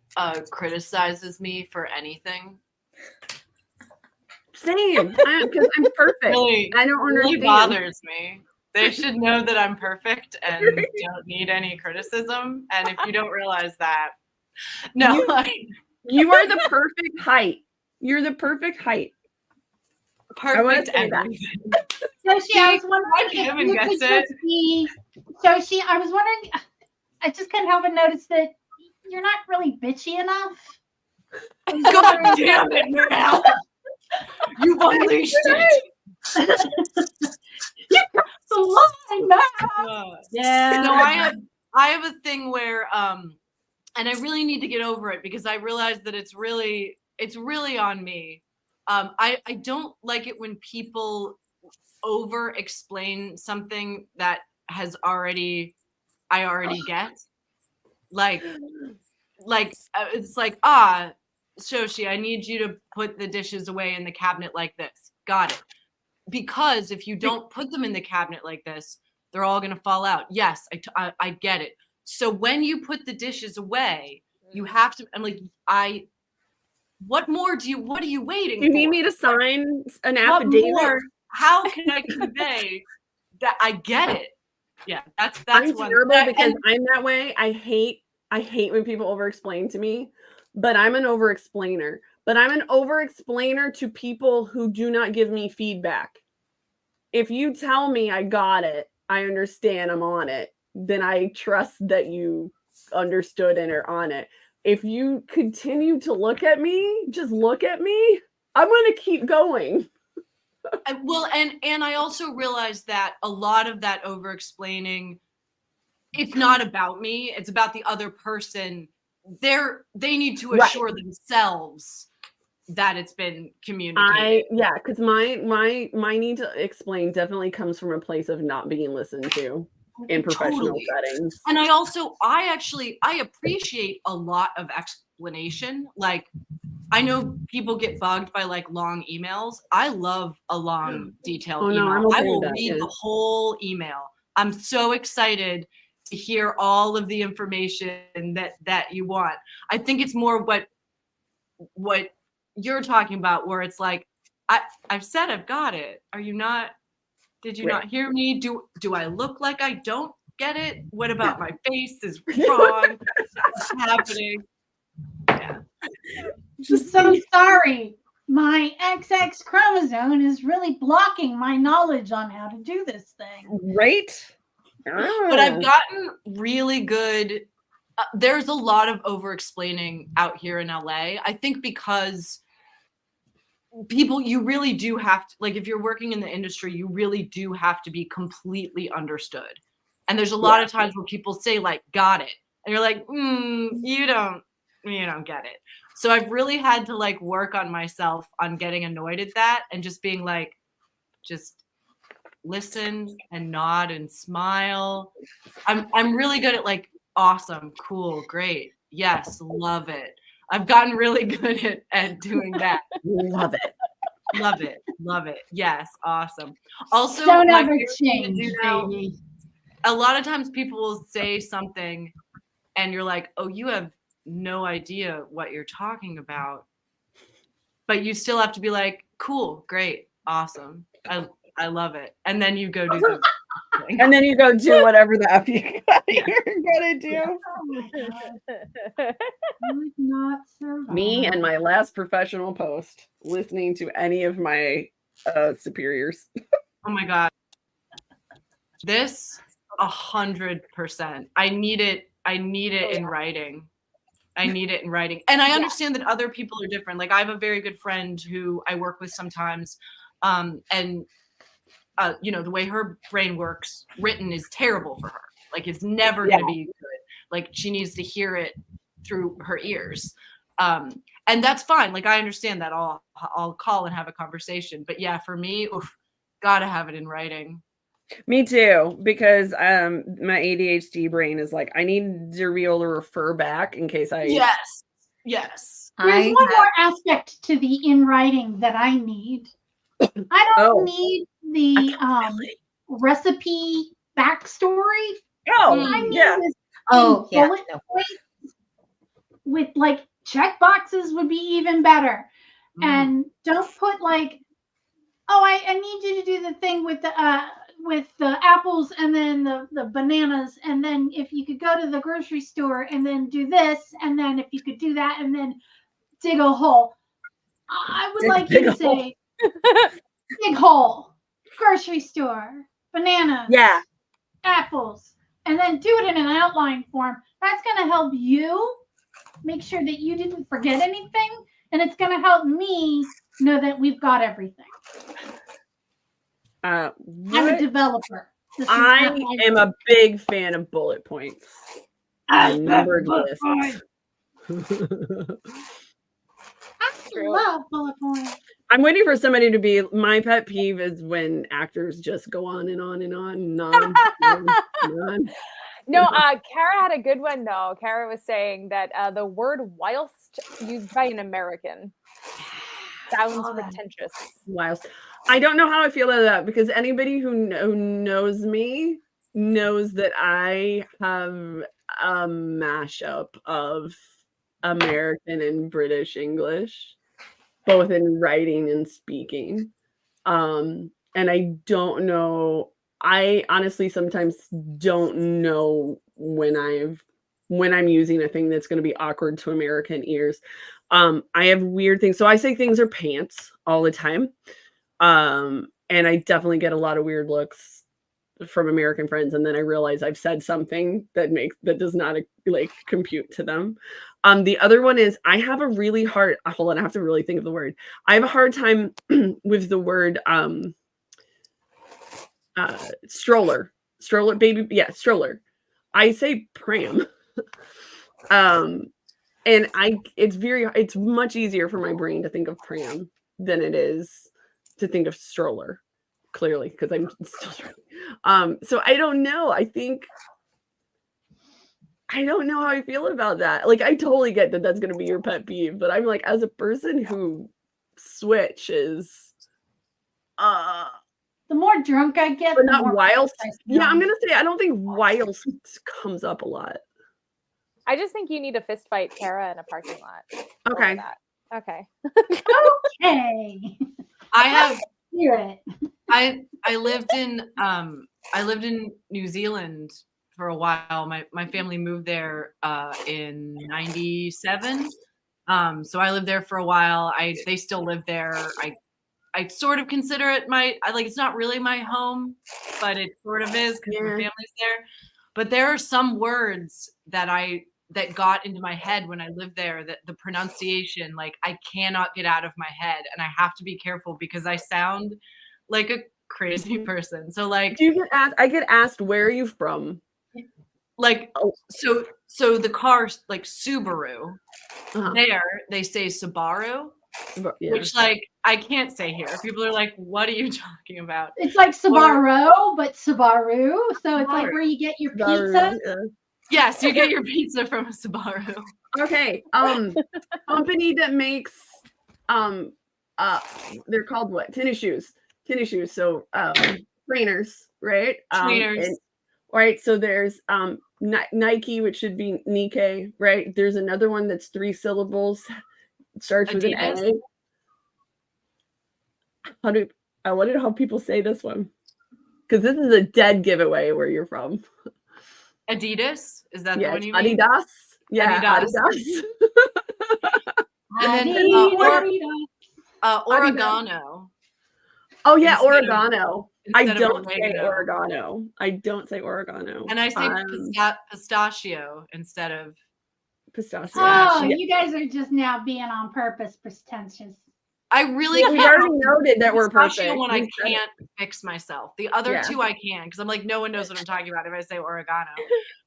criticizes me for anything. Same, because I'm perfect. Really, I don't understand. Really bothers me. They should know that I'm perfect and don't need any criticism. And if you don't realize that, no, you are the perfect height. You're the perfect height. Perfect everything. Joshi, I was wondering if you could just be. Joshi, I was wondering. I just couldn't help but notice that you're not really bitchy enough. God damn it, Mel! You've unleashed it. You crossed the line, man. Yeah. No, I have a thing where and I really need to get over it because I realize that it's really on me. I don't like it when people over explain something that I already get. Like it's like, Shoshi, I need you to put the dishes away in the cabinet like this. Got it. Because if you don't put them in the cabinet like this, they're all going to fall out. Yes, I get it. So when you put the dishes away, you have to, I'm like, what are you waiting for? You need me to sign an affidavit? How can I convey that I get it? Yeah, that's I'm terrible because I'm that way. I hate when people over explain to me. But I'm an over-explainer. But I'm an over-explainer to people who do not give me feedback. If you tell me I got it, I understand, I'm on it, then I trust that you understood and are on it. If you continue to look at me, just look at me, I'm going to keep going. Well, and I also realized that a lot of that over-explaining, it's not about me, it's about the other person. They need to assure themselves that it's been communicated. Because my need to explain definitely comes from a place of not being listened to in professional settings. And I appreciate a lot of explanation. Like I know people get bugged by like long emails. I love a long detailed email. I will read the whole email. I'm so excited to hear all of the information that you want. I think it's more what you're talking about, where it's like, I've said I've got it. Are you not? Did you not hear me? Do I look like I don't get it? What about my face is wrong? What's happening? Yeah. Just so sorry. My XX chromosome is really blocking my knowledge on how to do this thing. Right? But I've gotten really good. There's a lot of over-explaining out here in LA. I think because people, you really do have to, like, if you're working in the industry, you really do have to be completely understood. And there's a lot of times where people say, like, got it. And you're like, you don't you don't get it. So I've really had to like work on myself on getting annoyed at that and just being like, just listen and nod and smile. I'm really good at like, awesome, cool, great, yes, love it. I've gotten really good at doing that. Love it. Love it. Love it. Yes. Awesome. Also, Don't my ever favorite thing to change, do now, baby. a lot of times people will say something and you're like, oh, you have no idea what you're talking about. But you still have to be like, cool, great, awesome. I love it. And then you go do the thing. And then you go do whatever the F you're gonna do. Oh my God. Would not survive. Me and my last professional post, listening to any of my superiors. Oh my God. This 100%. I need it in writing. I need it in writing. And I understand that other people are different. Like I have a very good friend who I work with sometimes. And you know, the way her brain works, written is terrible for her. Like it's never going to be good. Like she needs to hear it through her ears. And that's fine. Like I understand that. I'll call and have a conversation. But yeah, for me, gotta have it in writing. Me too, because my ADHD brain is like, I need to be able to refer back in case I Yes. There's one more aspect to the in writing that I need. I don't need the recipe backstory. I need this bullet points with like check boxes would be even better. And don't put like, oh, I need you to do the thing with the apples and then the bananas, and then if you could go to the grocery store and then do this, and then if you could do that and then dig a hole. I would like you to say dig hole, grocery store, bananas, apples, and then do it in an outline form. That's going to help you make sure that you didn't forget anything, and it's going to help me know that we've got everything. I'm a developer. I am a big fan of bullet points. Numbered lists. I love bullet points. I'm waiting for somebody to be. My pet peeve is when actors just go on and on and on. No, Kara had a good one though. Kara was saying that the word whilst used by an American sounds pretentious. Whilst. I don't know how I feel about that, because anybody who knows me knows that I have a mashup of American and British English, both in writing and speaking. And I don't know. I honestly sometimes don't know when I'm using a thing that's going to be awkward to American ears. I have weird things. So I say things are pants all the time. And I definitely get a lot of weird looks from American friends. And then I realize I've said something that does not like compute to them. The other one is I have a really hard, hold on, I have to really think of the word. I have a hard time with the word, stroller, baby. Yeah. Stroller. I say pram. And it's much easier for my brain to think of pram than it is to think of stroller, clearly, because I'm still trying. So I don't know. I don't know how I feel about that. Like, I totally get that that's going to be your pet peeve, but I'm like, as a person who switches, the more drunk I get, but the not more whilst. Yeah, I'm going to say, I don't think whilst comes up a lot. I just think you need a fist fight Kara in a parking lot. Okay. Okay. Okay. I lived in New Zealand for a while. My family moved there in 97. So I lived there for a while. They still live there. I sort of consider it it's not really my home, but it sort of is because my family's there. But there are some words that got into my head when I lived there, that the pronunciation, like I cannot get out of my head, and I have to be careful because I sound like a crazy person. So like, I get asked, where are you from? like Oh. so the car like Subaru, Uh-huh. there they say Subaru, Yeah. which like I can't say here. People are like, what are you talking about? It's like Subaru, but Subaru. So it's like Subaru. where you get your Subaru, pizza. yeah. Yes, you get your pizza from a Subaru. Okay. Company that makes they're called what? Tennis shoes. So trainers, right? Trainers. Right. So there's Nike, which should be Nike, right? There's another one that's 3 syllables. It starts with an Adidas? A. I wonder how people say this one. Because this is a dead giveaway where you're from. Adidas? Is that the Yeah, one it's you mean? Adidas. Yeah, Adidas. Adidas. And then Adidas. oregano. Oh yeah, Instead of- oregano. I instead of don't say oregano. oregano. I don't say oregano. And I say pistachio instead of Pistachio. Oh, Yeah. you guys are just now being on purpose pretentious. I really Well, we can't already noted that we're pistachio perfect. when I We said it. can't fix myself. The other Yeah. two I can because I'm like, no one knows what I'm talking about if I say oregano.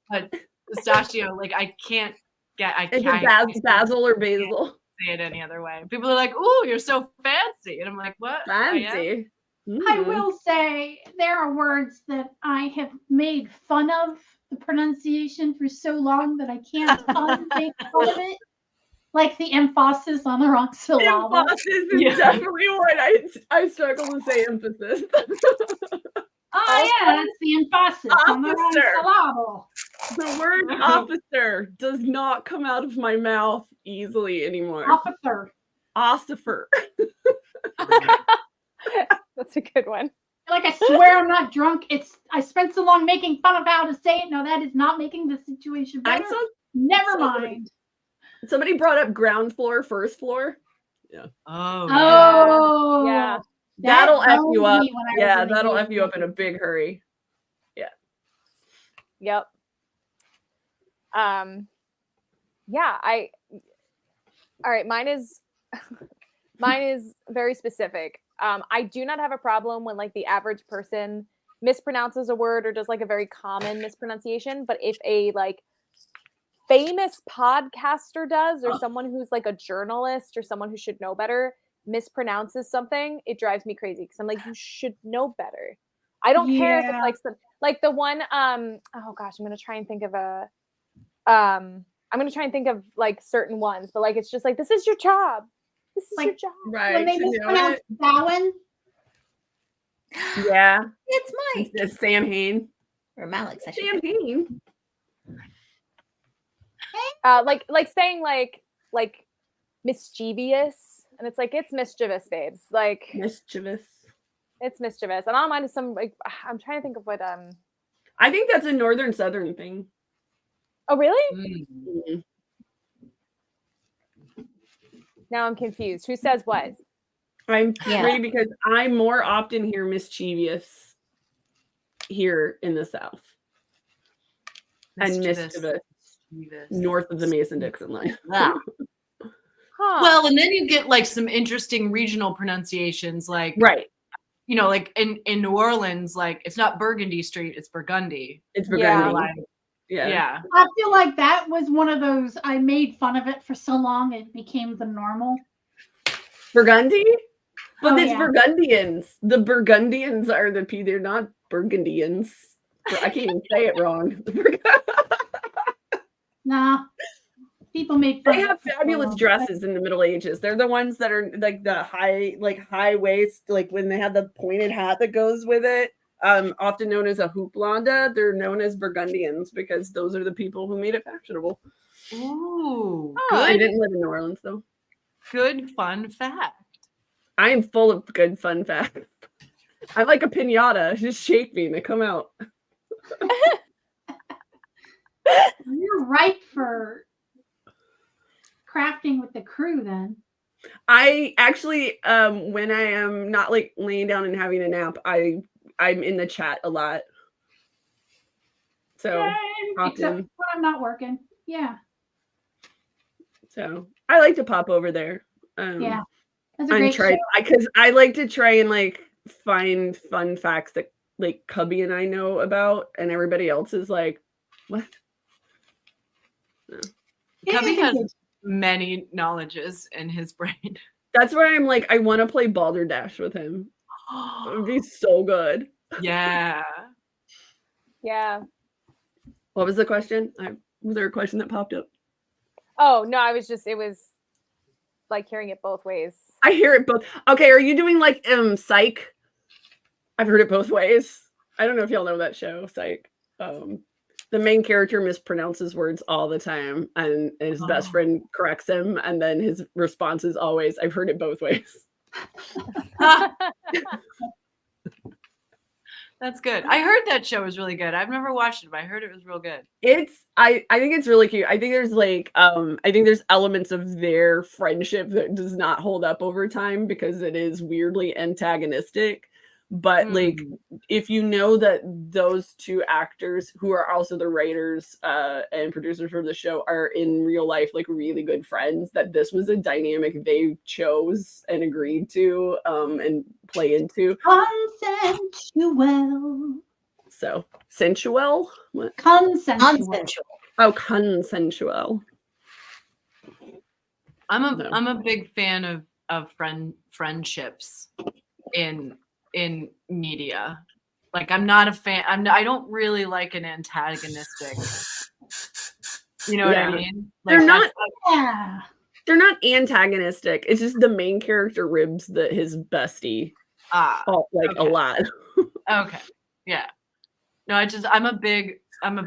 But pistachio, like I can't get Is I it basil or basil? say it any other way. People are like, "Ooh, you're so fancy," and I'm like, "What? I am?" Fancy. I Mhm. will say there are words that I have made fun of the pronunciation for so long that I can't make fun of it. Like the emphasis on the wrong syllable. Emphasis is Yeah. definitely what I struggle to say emphasis. Oh yeah, that's the emphasis on the wrong Officer. syllable. The word officer does not come out of my mouth easily anymore. Officer. Ossifer. That's a good one. Like I swear I'm not drunk. I spent so long making fun of how to say it. No, that is not making the situation better. Never mind. Somebody brought up ground floor, first floor. Oh, Oh Yeah. That'll F you boned up. me when I was Yeah, in the that'll youth F you up in a group. big hurry. Yep. Yeah, all right, mine is very specific. I do not have a problem when like the average person mispronounces a word or does like a very common mispronunciation, but if a like famous podcaster does or someone who's like a journalist or someone who should know better mispronounces something, it drives me crazy because I'm like, you should know better. I don't care if it's like the one oh gosh, I'm gonna try and think of like certain ones, but like it's just like this is your job. This is your job. Right. When they mispronounce Bowen. Yeah. It's Mike. It's Sam Hain. Or Malik, I should Sam say. Hain. Like saying like mischievous, and it's like it's mischievous, babes. Like Mischievous. it's mischievous, and I don't mind some like I'm trying to think of what I think that's a northern southern thing. Oh really? Mhm. Now I'm confused. Who says what? I'm Yeah. free because I more often hear mischievous here in the South and mischievous north of the Mason-Dixon line. Yeah. Huh. Well, and then you get like some interesting regional pronunciations, like Right. you know, like in New Orleans, like it's not Burgundy Street, it's Burgundy. It's Yeah. Burgundy. Like, Yeah. yeah. I feel like that was one of those I made fun of it for so long it became the normal. Burgundy? But Oh, it's yeah. Burgundians. The Burgundians are the they're not Burgundians. I can't even say it wrong. Nah. People made fun They of have it for so fabulous long. dresses in the Middle Ages. They're the ones that are like the high waist, like when they have the pointed hat that goes with it. Often known as a houppelande. They're known as Burgundians because those are the people who made it fashionable. Ooh, I good, didn't live in New Orleans though. good fun fact. I am full of good fun facts. I'm like a pinata. Just shake me and they come out. You're ripe for crafting with the crew then. I actually, when I am not like laying down and having a nap, I'm in the chat a lot. So Same, except often. when I'm not working. Yeah. So I like to pop over there. Yeah. That's a I'm great trying show. because I like to try and like find fun facts that like Cubby and I know about, and everybody else is like, what? Cubby It is a has good- many knowledges in his brain. That's why I'm like, I want to play Balderdash with him. It would be so good. Yeah. Yeah. What was the question? Was there a question that popped up? Oh no, it was like hearing it both ways. I hear it both. Okay, are you doing like Psych? I've heard it both ways. I don't know if y'all know that show, Psych. The main character mispronounces words all the time, and his best friend corrects him, and then his response is always, "I've heard it both ways." That's good. I heard that show was really good. I've never watched it, but I heard it was real good. I think it's really cute. I think there's like I think there's elements of their friendship that does not hold up over time because it is weirdly antagonistic. But like if you know that those two actors who are also the writers and producers for the show are in real life like really good friends, that this was a dynamic they chose and agreed to and play into. Consensual. So sensual? What? Consensual. Oh, consensual. I'm a big fan of friendships in media. Like I'm not a fan. I don't really like an antagonistic. You know what I mean? Like They're not. Yeah. They're not antagonistic. It's just the main character ribs his bestie. A lot. Okay. Yeah. No, I'm a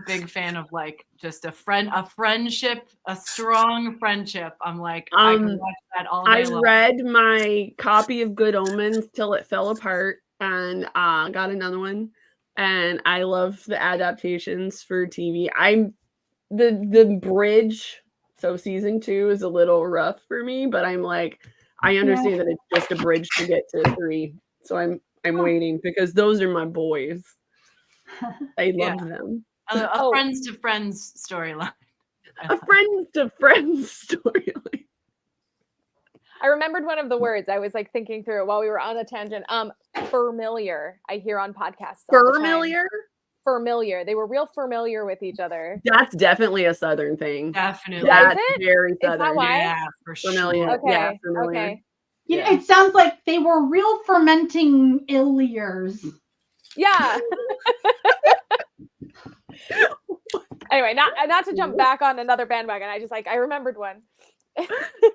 big fan of like just a friendship, a strong friendship. I'm like, I can watch that all day long. I read my copy of Good Omens till it fell apart and got another one. And I love the adaptations for TV. The bridge, so season 2 is a little rough for me, but I'm like, I understand that it's just a bridge to get to 3. So I'm waiting because those are my boys. I love them. A friends to friends storyline. A friends to friends storyline. I remembered one of the words. I was like thinking through it while we were on a tangent. Familiar. I hear on podcasts. Familiar? Familiar. They were real familiar with each other. That's definitely a Southern thing. Definitely. That's Is it? very Is that Southern. why? Yeah, for Familiar. sure. Okay. Yeah, familiar. Okay. You know, it sounds like they were real fermenting illiers. Yeah. Anyway, not to jump back on another bandwagon. I remembered one. Oh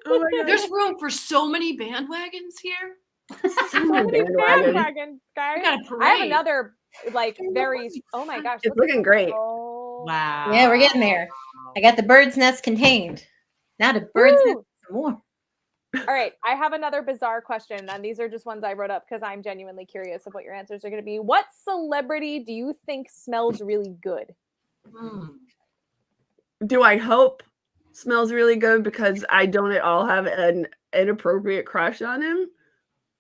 my God. There's room for so many bandwagons here. So many bandwagons, guys. We got a parade. I have another oh my gosh. It's looking great. Oh. Wow. Yeah, we're getting there. I got the bird's nest contained. Now the bird's Woo! nest some more. All right, I have another bizarre question, and these are just ones I wrote up because I'm genuinely curious of what your answers are going to be. What celebrity do you think smells really good? Do I hope smells really good because I don't at all have an inappropriate crush on him?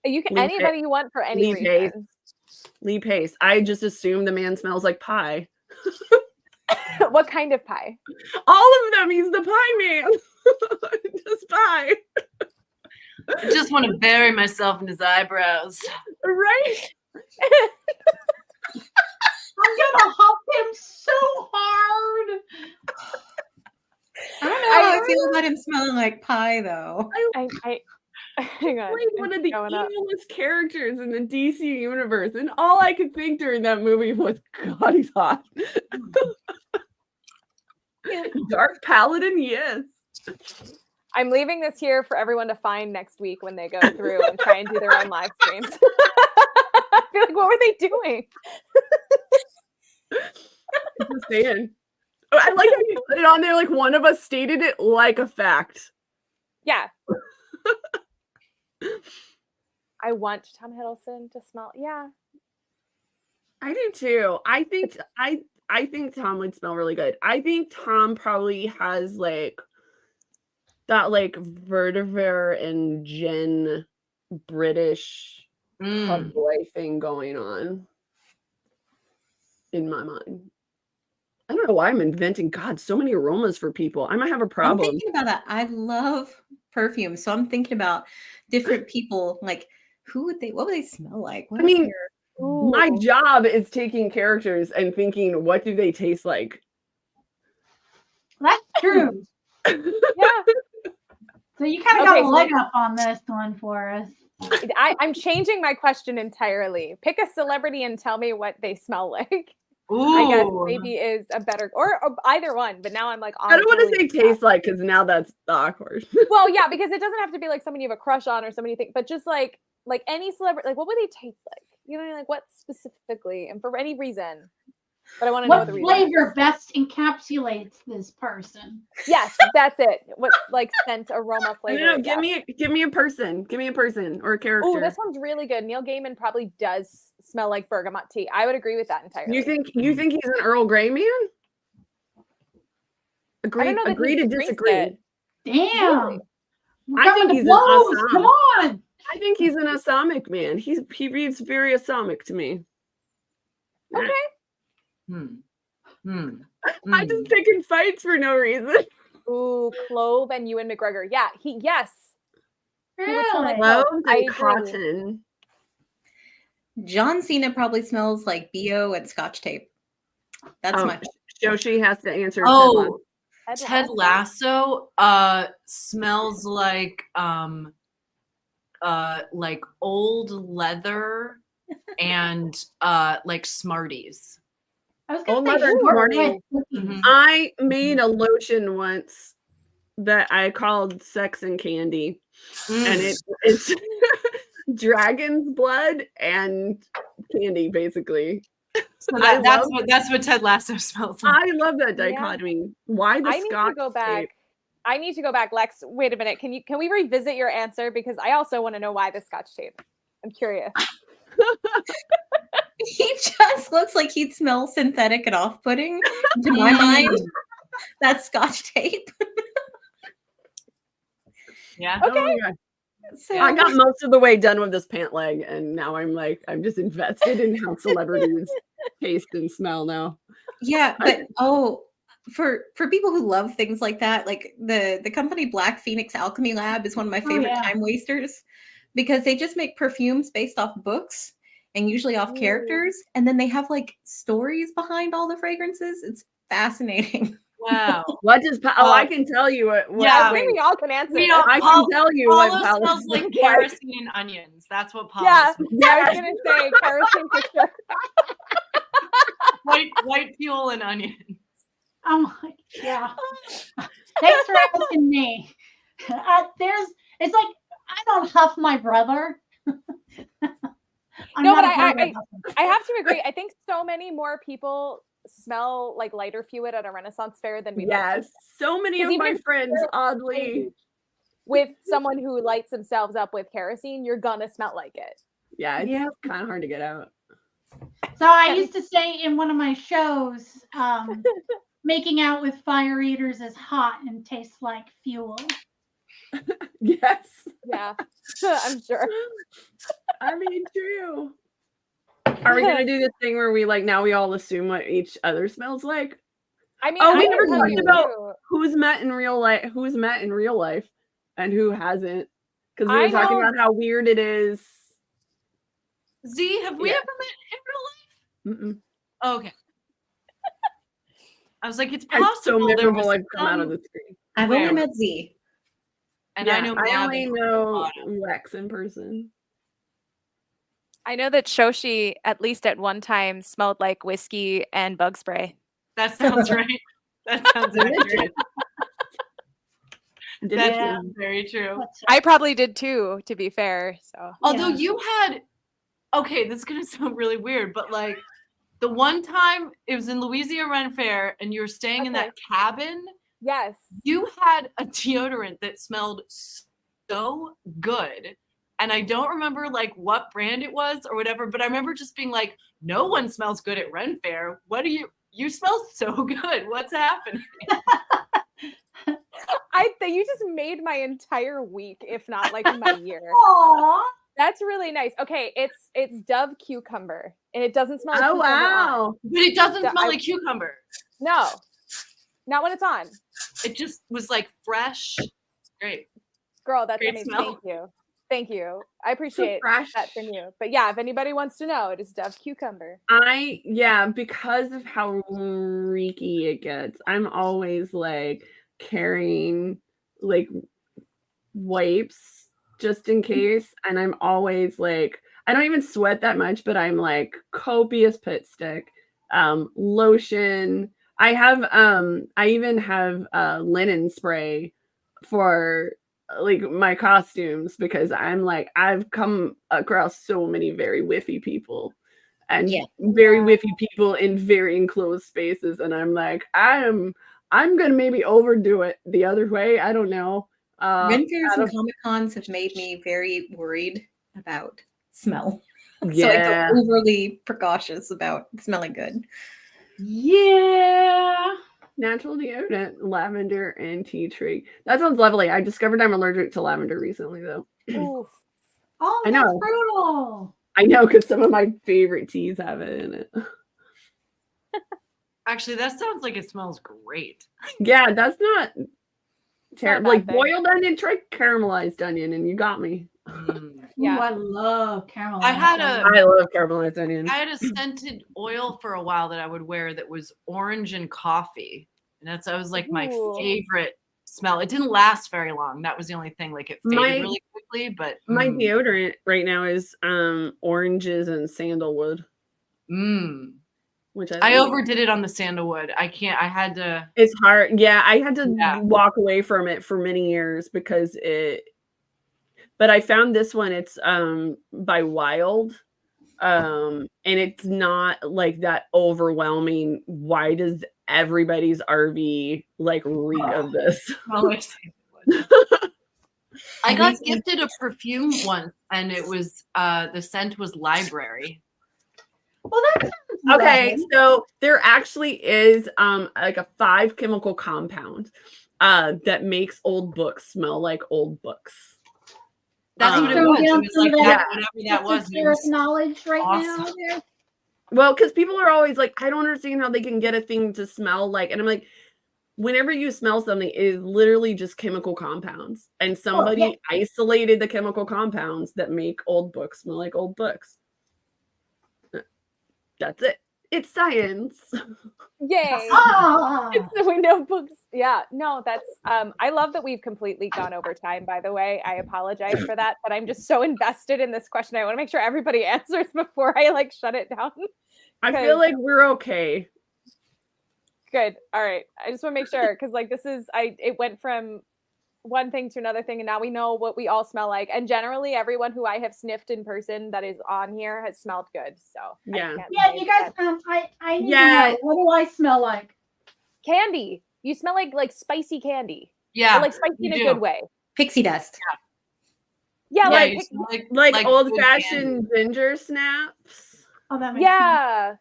You can Lee anybody you want for any Lee Pace. reason. Lee Pace. I just assume the man smells like pie. What kind of pie? All of them. He's the pie man. Just pie. I just want to bury myself in his eyebrows. Right? I'm gonna hump him so hard. I don't know how I feel about him smelling like pie, though. I hang on. Played one of the Going up. evilest characters in the DC universe, and all I could think during that movie was, God, he's hot. Dark Paladin, yes. I'm leaving this here for everyone to find next week when they go through and try and do their own live streams. I feel like, what were they doing? Just saying. I like how you put it on there like one of us stated it like a fact. Yeah. I want Tom Hiddleston to smell. Yeah. I do too. I think Tom would smell really good. I think Tom probably has like that like Vertiver and Jen British boy thing going on in my mind. I don't know why I'm inventing so many aromas for people. I might have a problem. I'm thinking about that. I love perfume, so I'm thinking about different people. Like, what would they smell like? What my job is taking characters and thinking, what do they taste like? True. Yeah. So you kind of Okay, got a so- leg up on this one for us. I'm changing my question entirely. Pick a celebrity and tell me what they smell like. Ooh. I guess maybe is a better, or either one. But now I'm like, I don't want to really say taste like because now that's awkward. Well, yeah, because it doesn't have to be like someone you have a crush on or somebody you think, but just like any celebrity, like what would they taste like? You know, like what specifically, and for any reason. But I want to know What the reason. flavor best encapsulates this person? Yes, that's it. What like scent, aroma, flavor? No, give me a person. Give me a person or a character. Oh, this one's really good. Neil Gaiman probably does smell like bergamot tea. I would agree with that entirely. You think he's an Earl Grey man? Agree to disagree. Damn. Really? We're I coming think to he's an blows. Assam. Come on. I think he's an Assamic man. He reads very Assamic to me. Okay. I just picking fights for no reason. Ooh, Clove and Ewan McGregor. Yeah, yes. He would smell like Really? clove. Cloves I and agree. cotton. John Cena probably smells like BO and Scotch tape. That's my Shoshi has to answer. Oh, Ted Ted Lasso. Lasso smells like old leather and like Smarties. I was Old gonna say Mother short Marty. red cookies. Mhm. I made a lotion once that I called Sex and Candy, and it's dragon's blood and candy, basically. So I that's what Ted Lasso smells like. I love that Yeah. dichotomy. Why the I need to Scotch go back. tape? I need to go back. Lex, wait a minute. Can we revisit your answer? Because I also want to know why the Scotch tape. I'm curious. He just looks like he'd smell synthetic and off-putting. To my mind, that's Scotch tape. Yeah. Oh my God. So I got most of the way done with this pant leg, and now I'm just invested in how celebrities taste and smell now. yeah, but for people who love things like that, like the company Black Phoenix Alchemy Lab is one of my favorite yeah. time wasters because they just make perfumes based off books and usually off characters, and then they have like stories behind all the fragrances. It's fascinating. Wow. What does I can tell you what Yeah, wait. maybe y'all can answer. We this. all- I can tell you Paulo what Paolo smells like like. kerosene and onions. That's what Paulo Yeah, smells. I was gonna say kerosene for sure. White fuel and onions. Oh my yeah. Thanks for asking me. It's like I don't huff my brother. I'm No, not but a brother huffer. I have to agree. I think so many more people smell like lighter fluid at a Renaissance fair than we like to. Yes, so many 'Cause of even my if friends you're oddly. with someone who lights themselves up with kerosene, you're gonna smell like it. Yeah, it's Yeah. kind of hard to get out. So I used to say in one of my shows, making out with fire eaters is hot and tastes like fuel. Yes, Yeah, I'm sure. I mean, true. Are we gonna do this thing where we now we all assume what each other smells like? I mean, Oh, we I never can tell talked you about too. who's met in real life, and who hasn't? Because we I were talking know- about how weird it is. Z, have we Yeah. ever met in real life? Mm-mm. Oh, okay. I was like, it's It's possible. so there memorable. was I've come out of some- the screen. I've only Where? met Z. And Yeah, I know I Mab only and know Autumn. Lex in person. I know that Shoshi, at least at one time, smelled like whiskey and bug spray. That sounds right. That sounds accurate. Did That's it? Yeah. very true. What's I probably did too, to be fair. So Although Yeah. you had, okay, this is gonna sound really weird, but like the one time it was in Louisiana Run Fair and you were staying in that cabin, yes, you had a deodorant that smelled so good. And I don't remember like what brand it was or whatever, but I remember just being like, no one smells good at Ren Fair. What do you smell so good. What's happening? I think you just made my entire week, if not like my year. Aw. That's really nice. Okay, it's Dove cucumber, and it doesn't smell like Oh cucumber on. wow! But it doesn't So smell I- like cucumber. No, not when it's on. It just was like fresh. Great. Girl, that's Great amazing. smell. Thank you. Thank you. I So appreciate fresh. that from you. But yeah, if anybody wants to know, it is Dove cucumber. Because of how reeky it gets, I'm always like, carrying like wipes just in case. And I'm always like, I don't even sweat that much, but I'm like copious pit stick, lotion. I have I even have linen spray for like my costumes because I'm like I've come across so many very whiffy people and very whiffy people in very enclosed spaces, and I'm like I'm gonna maybe overdo it the other way. I don't know. Ren fairs and Comic Cons have made me very worried about smell. Yeah. So I feel overly precautious about smelling good. Yeah. Natural deodorant, lavender, and tea tree. That sounds lovely. I discovered I'm allergic to lavender recently, though. Oof. Oh, I that's know. brutal. I know, because some of my favorite teas have it in it. Actually, that sounds like it smells great. Yeah, that's not terrible. Like thing. boiled onion, try caramelized onion, and you got me. Yeah. Ooh, I love caramel. I love caramelized onion. I had a scented oil for a while that I would wear that was orange and coffee. And that was like my favorite smell. It didn't last very long. That was the only thing. Like it faded really quickly, but my deodorant right now is oranges and sandalwood. Which I overdid it on the sandalwood. I had to. It's hard. Yeah, I had to walk away from it for many years because but I found this one. It's by Wild. And it's not like that overwhelming. Why does everybody's RV like reek of this? I got gifted a perfume once, and it was the scent was library. Well, that sounds okay. lovely. So there actually is like a 5 chemical compound that makes old books smell like old books. That's what it was. It was like whatever that was. There is knowledge right now. There. Well, because people are always like, I don't understand how they can get a thing to smell like, and I'm like, whenever you smell something, it is literally just chemical compounds, and somebody isolated the chemical compounds that make old books smell like old books. That's it. It's science. Yay. So we know books. Yeah, no, that's I love that we've completely gone over time, by the way. I apologize for that, but I'm just so invested in this question. I want to make sure everybody answers before I like shut it down. I feel like we're okay. Good. All right. I just want to make sure because like this is it went from one thing to another thing, and now we know what we all smell like. And generally, everyone who I have sniffed in person that is on here has smelled good. So yeah, you guys. I need to know, what do I smell like? Candy. You smell like spicy candy. Yeah, or like spicy in a good way. Pixie dust. Yeah, like old fashioned ginger snaps. Oh, that makes sense.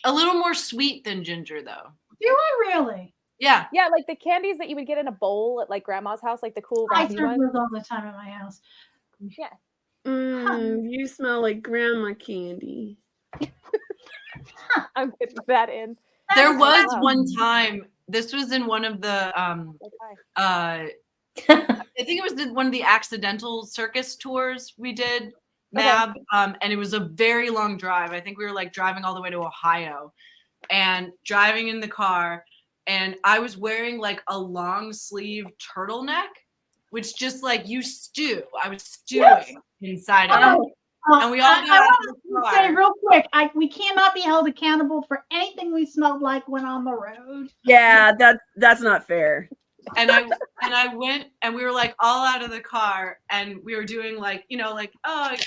A little more sweet than ginger, though. Do I really? Yeah. Yeah, like the candies that you would get in a bowl at like grandma's house, like the cool I serve those all the time at my house. Yeah. You smell like grandma candy. I'm putting that in. There was one time, this was in one of the I think it was one of the accidental circus tours we did, Mab. And it was a very long drive. I think we were like driving all the way to Ohio and driving in the car. And I was wearing like a long sleeve turtleneck, which just like you stew. I was stewing inside of it. And we all got out of the car. Say real quick, we cannot be held accountable for anything we smelled like when on the road. Yeah, that's not fair. And I went and we were like all out of the car and we were doing like,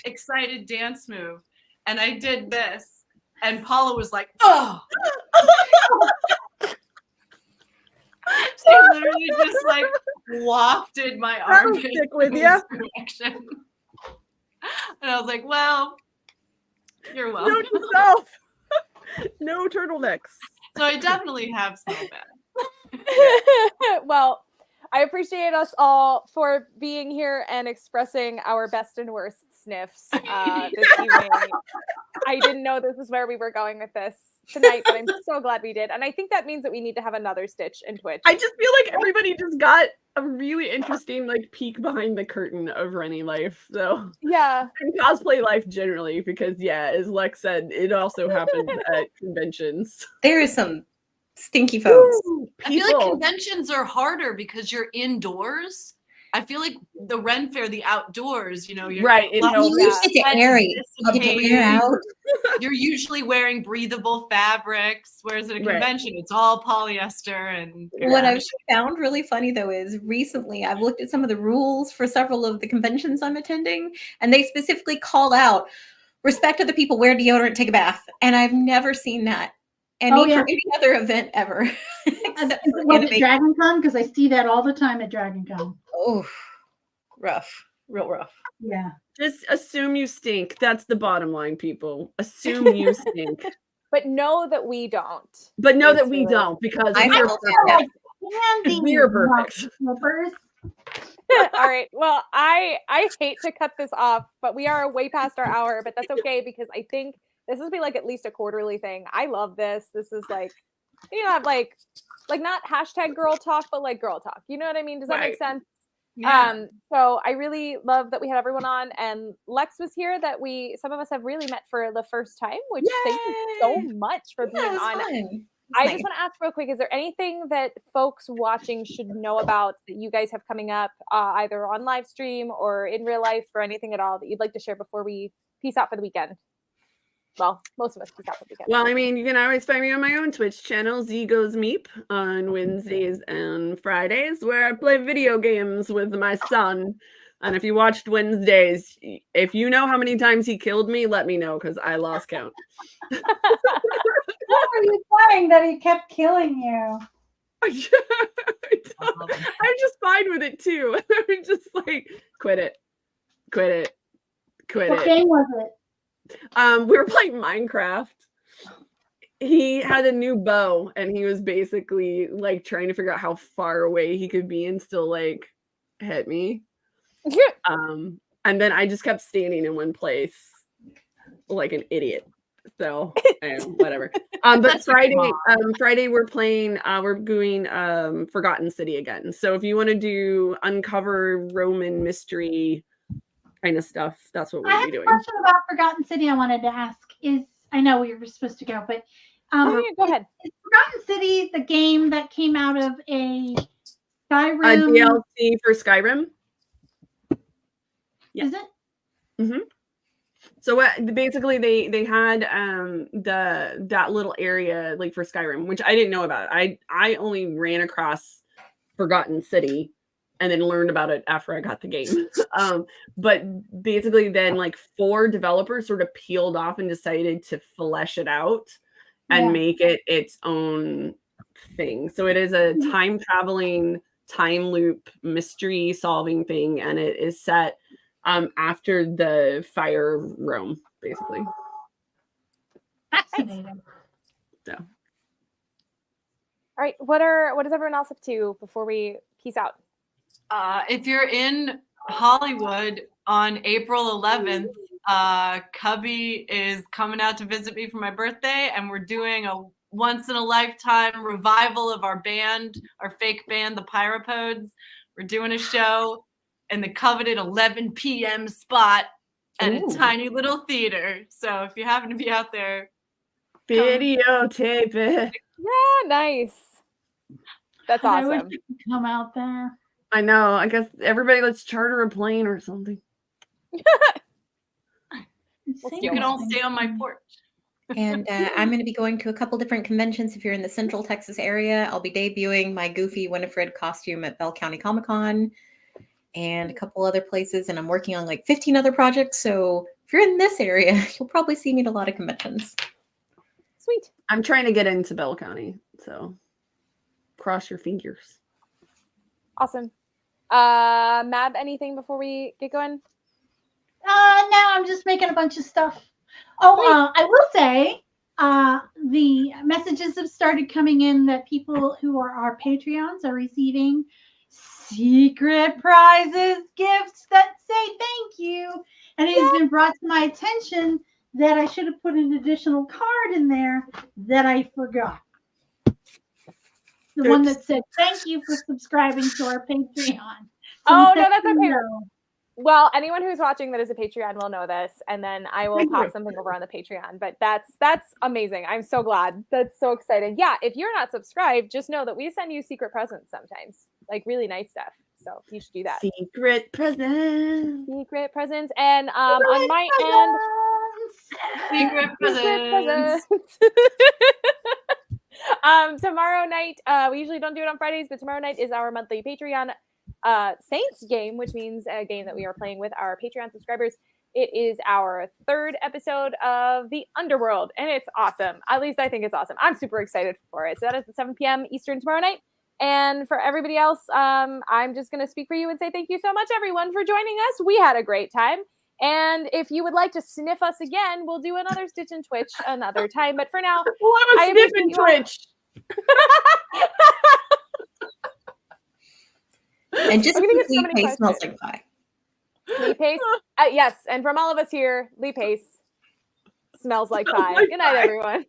excited dance move. And I did this and Paula was like, oh. She literally just like wafted my arm in with you. Direction. And I was like, well, you're welcome. Note to self. No turtlenecks. So I definitely have smelled bad. Well, I appreciate us all for being here and expressing our best and worst sniffs this evening. I didn't know this is where we were going with this tonight, but I'm so glad we did. And I think that means that we need to have another Stitch in Twitch. I just feel like everybody just got a really interesting like peek behind the curtain of Rennie life. So yeah, and cosplay life generally, because as Lex said, it also happens at conventions. There is some Stinky folks. Woo, I feel like people. conventions are harder because you're indoors. I feel like the Ren Fair, the outdoors, you know, you're Right, it lots helps. of You get to sweat air is it. You get to dissipating. air out. You're usually wearing breathable fabrics, whereas at a Right. convention, it's all polyester and What I've found really funny though is recently I've looked at some of the rules for several of the conventions I'm attending, and they specifically call out respect other people, wear deodorant, take a bath. And I've never seen that for any other event ever. Except for Was it anime. Dragon Con? Because I see that all the time at Dragon Con. Oh, rough. Real rough. Yeah. Just assume you stink. That's the bottom line, people. Assume you stink. But know that we don't. But know that It's we really- don't, because I we are felt perfect. that. Candy We are perfect. slippers. All right. Well, I hate to cut this off, but we are way past our hour, but that's okay because I think this will be like at least a quarterly thing. I love this. This is like, you know, have like not hashtag girl talk, but like girl talk. You know what I mean? Does that make sense? Yeah. So I really love that we had everyone on, and Lex was here that some of us have really met for the first time, which thank you so much for being Yeah, it was on. fun. I just want to ask real quick, is there anything that folks watching should know about that you guys have coming up, either on live stream or in real life, or anything at all that you'd like to share before we peace out for the weekend? Well, most of us peace out for the weekend. Well, I mean, you can always find me on my own Twitch channel, Z Goes Meep, on Wednesdays and Fridays, where I play video games with my son. And if you watched Wednesdays, if you know how many times he killed me, let me know, because I lost count. What were you playing that he kept killing you? I'm just fine with it too. I'm just like, quit it. What game was it? We were playing Minecraft. He had a new bow, and he was basically like trying to figure out how far away he could be and still like hit me. And then I just kept standing in one place like an idiot. So whatever. But Friday we're playing. We're doing Forgotten City again. So if you want to do uncover Roman mystery kind of stuff, that's what we'll be doing. I have a question about Forgotten City I wanted to ask. I know we were supposed to go, but go ahead. Is Forgotten City the game that came out of a Skyrim? A DLC for Skyrim. Yeah. Is it? Mm-hmm. So basically they had that little area like for Skyrim, which I didn't know about. I only ran across Forgotten City and then learned about it after I got the game. But basically then like 4 developers sort of peeled off and decided to flesh it out and make it its own thing. So it is a time traveling, time loop mystery solving thing, and it is set after the Fire Realm, basically. Fascinating. So. All right, what is everyone else up to before we peace out? If you're in Hollywood on April 11th, Cubby is coming out to visit me for my birthday, and we're doing a once-in-a-lifetime revival of our band, our fake band, the Pyropods. We're doing a show in the coveted 11 p.m. spot at a tiny little theater. So if you happen to be out there, videotape it. Yeah, nice. That's awesome. I wish you could come out there. I know. I guess everybody, let's charter a plane or something. You can all stay on my porch. And I'm going to be going to a couple different conventions. If you're in the Central Texas area, I'll be debuting my Goofy Winifred costume at Bell County Comic Con and a couple other places. And I'm working on like 15 other projects. So if you're in this area, you'll probably see me at a lot of conventions. Sweet. I'm trying to get into Bell County, so cross your fingers. Awesome. Mab, anything before we get going? No, I'm just making a bunch of stuff. Oh, I will say, the messages have started coming in that people who are our Patreons are receiving secret prizes, gifts that say thank you. And it has been brought to my attention that I should have put an additional card in there that I forgot. The one that said, thank you for subscribing to our Patreon. So Oh, no, that's okay. Well, anyone who's watching that is a Patreon will know this, and then I will Thank pop you. something over on the Patreon. But that's amazing. I'm so glad. That's so exciting. Yeah, if you're not subscribed, just know that we send you secret presents sometimes, like really nice stuff. So you should do that. Secret present. Secret presents, and on my end, Secret presents. Tomorrow night, we usually don't do it on Fridays, but tomorrow night is our monthly Patreon Saints game, which means a game that we are playing with our Patreon subscribers. It is our 3rd episode of the Underworld, and it's awesome. At least I think it's awesome. I'm super excited for it. So that is at 7 p.m. Eastern tomorrow night. And for everybody else, I'm just going to speak for you and say thank you so much, everyone, for joining us. We had a great time. And if you would like to sniff us again, we'll do another Stitch and Twitch another time. But for now, We'll have a sniff and twitch. And just I'm gonna get so Lee many Pace smells questions. like pie. Lee Pace, yes. And from all of us here, Lee Pace smells like pie. Good night, everyone.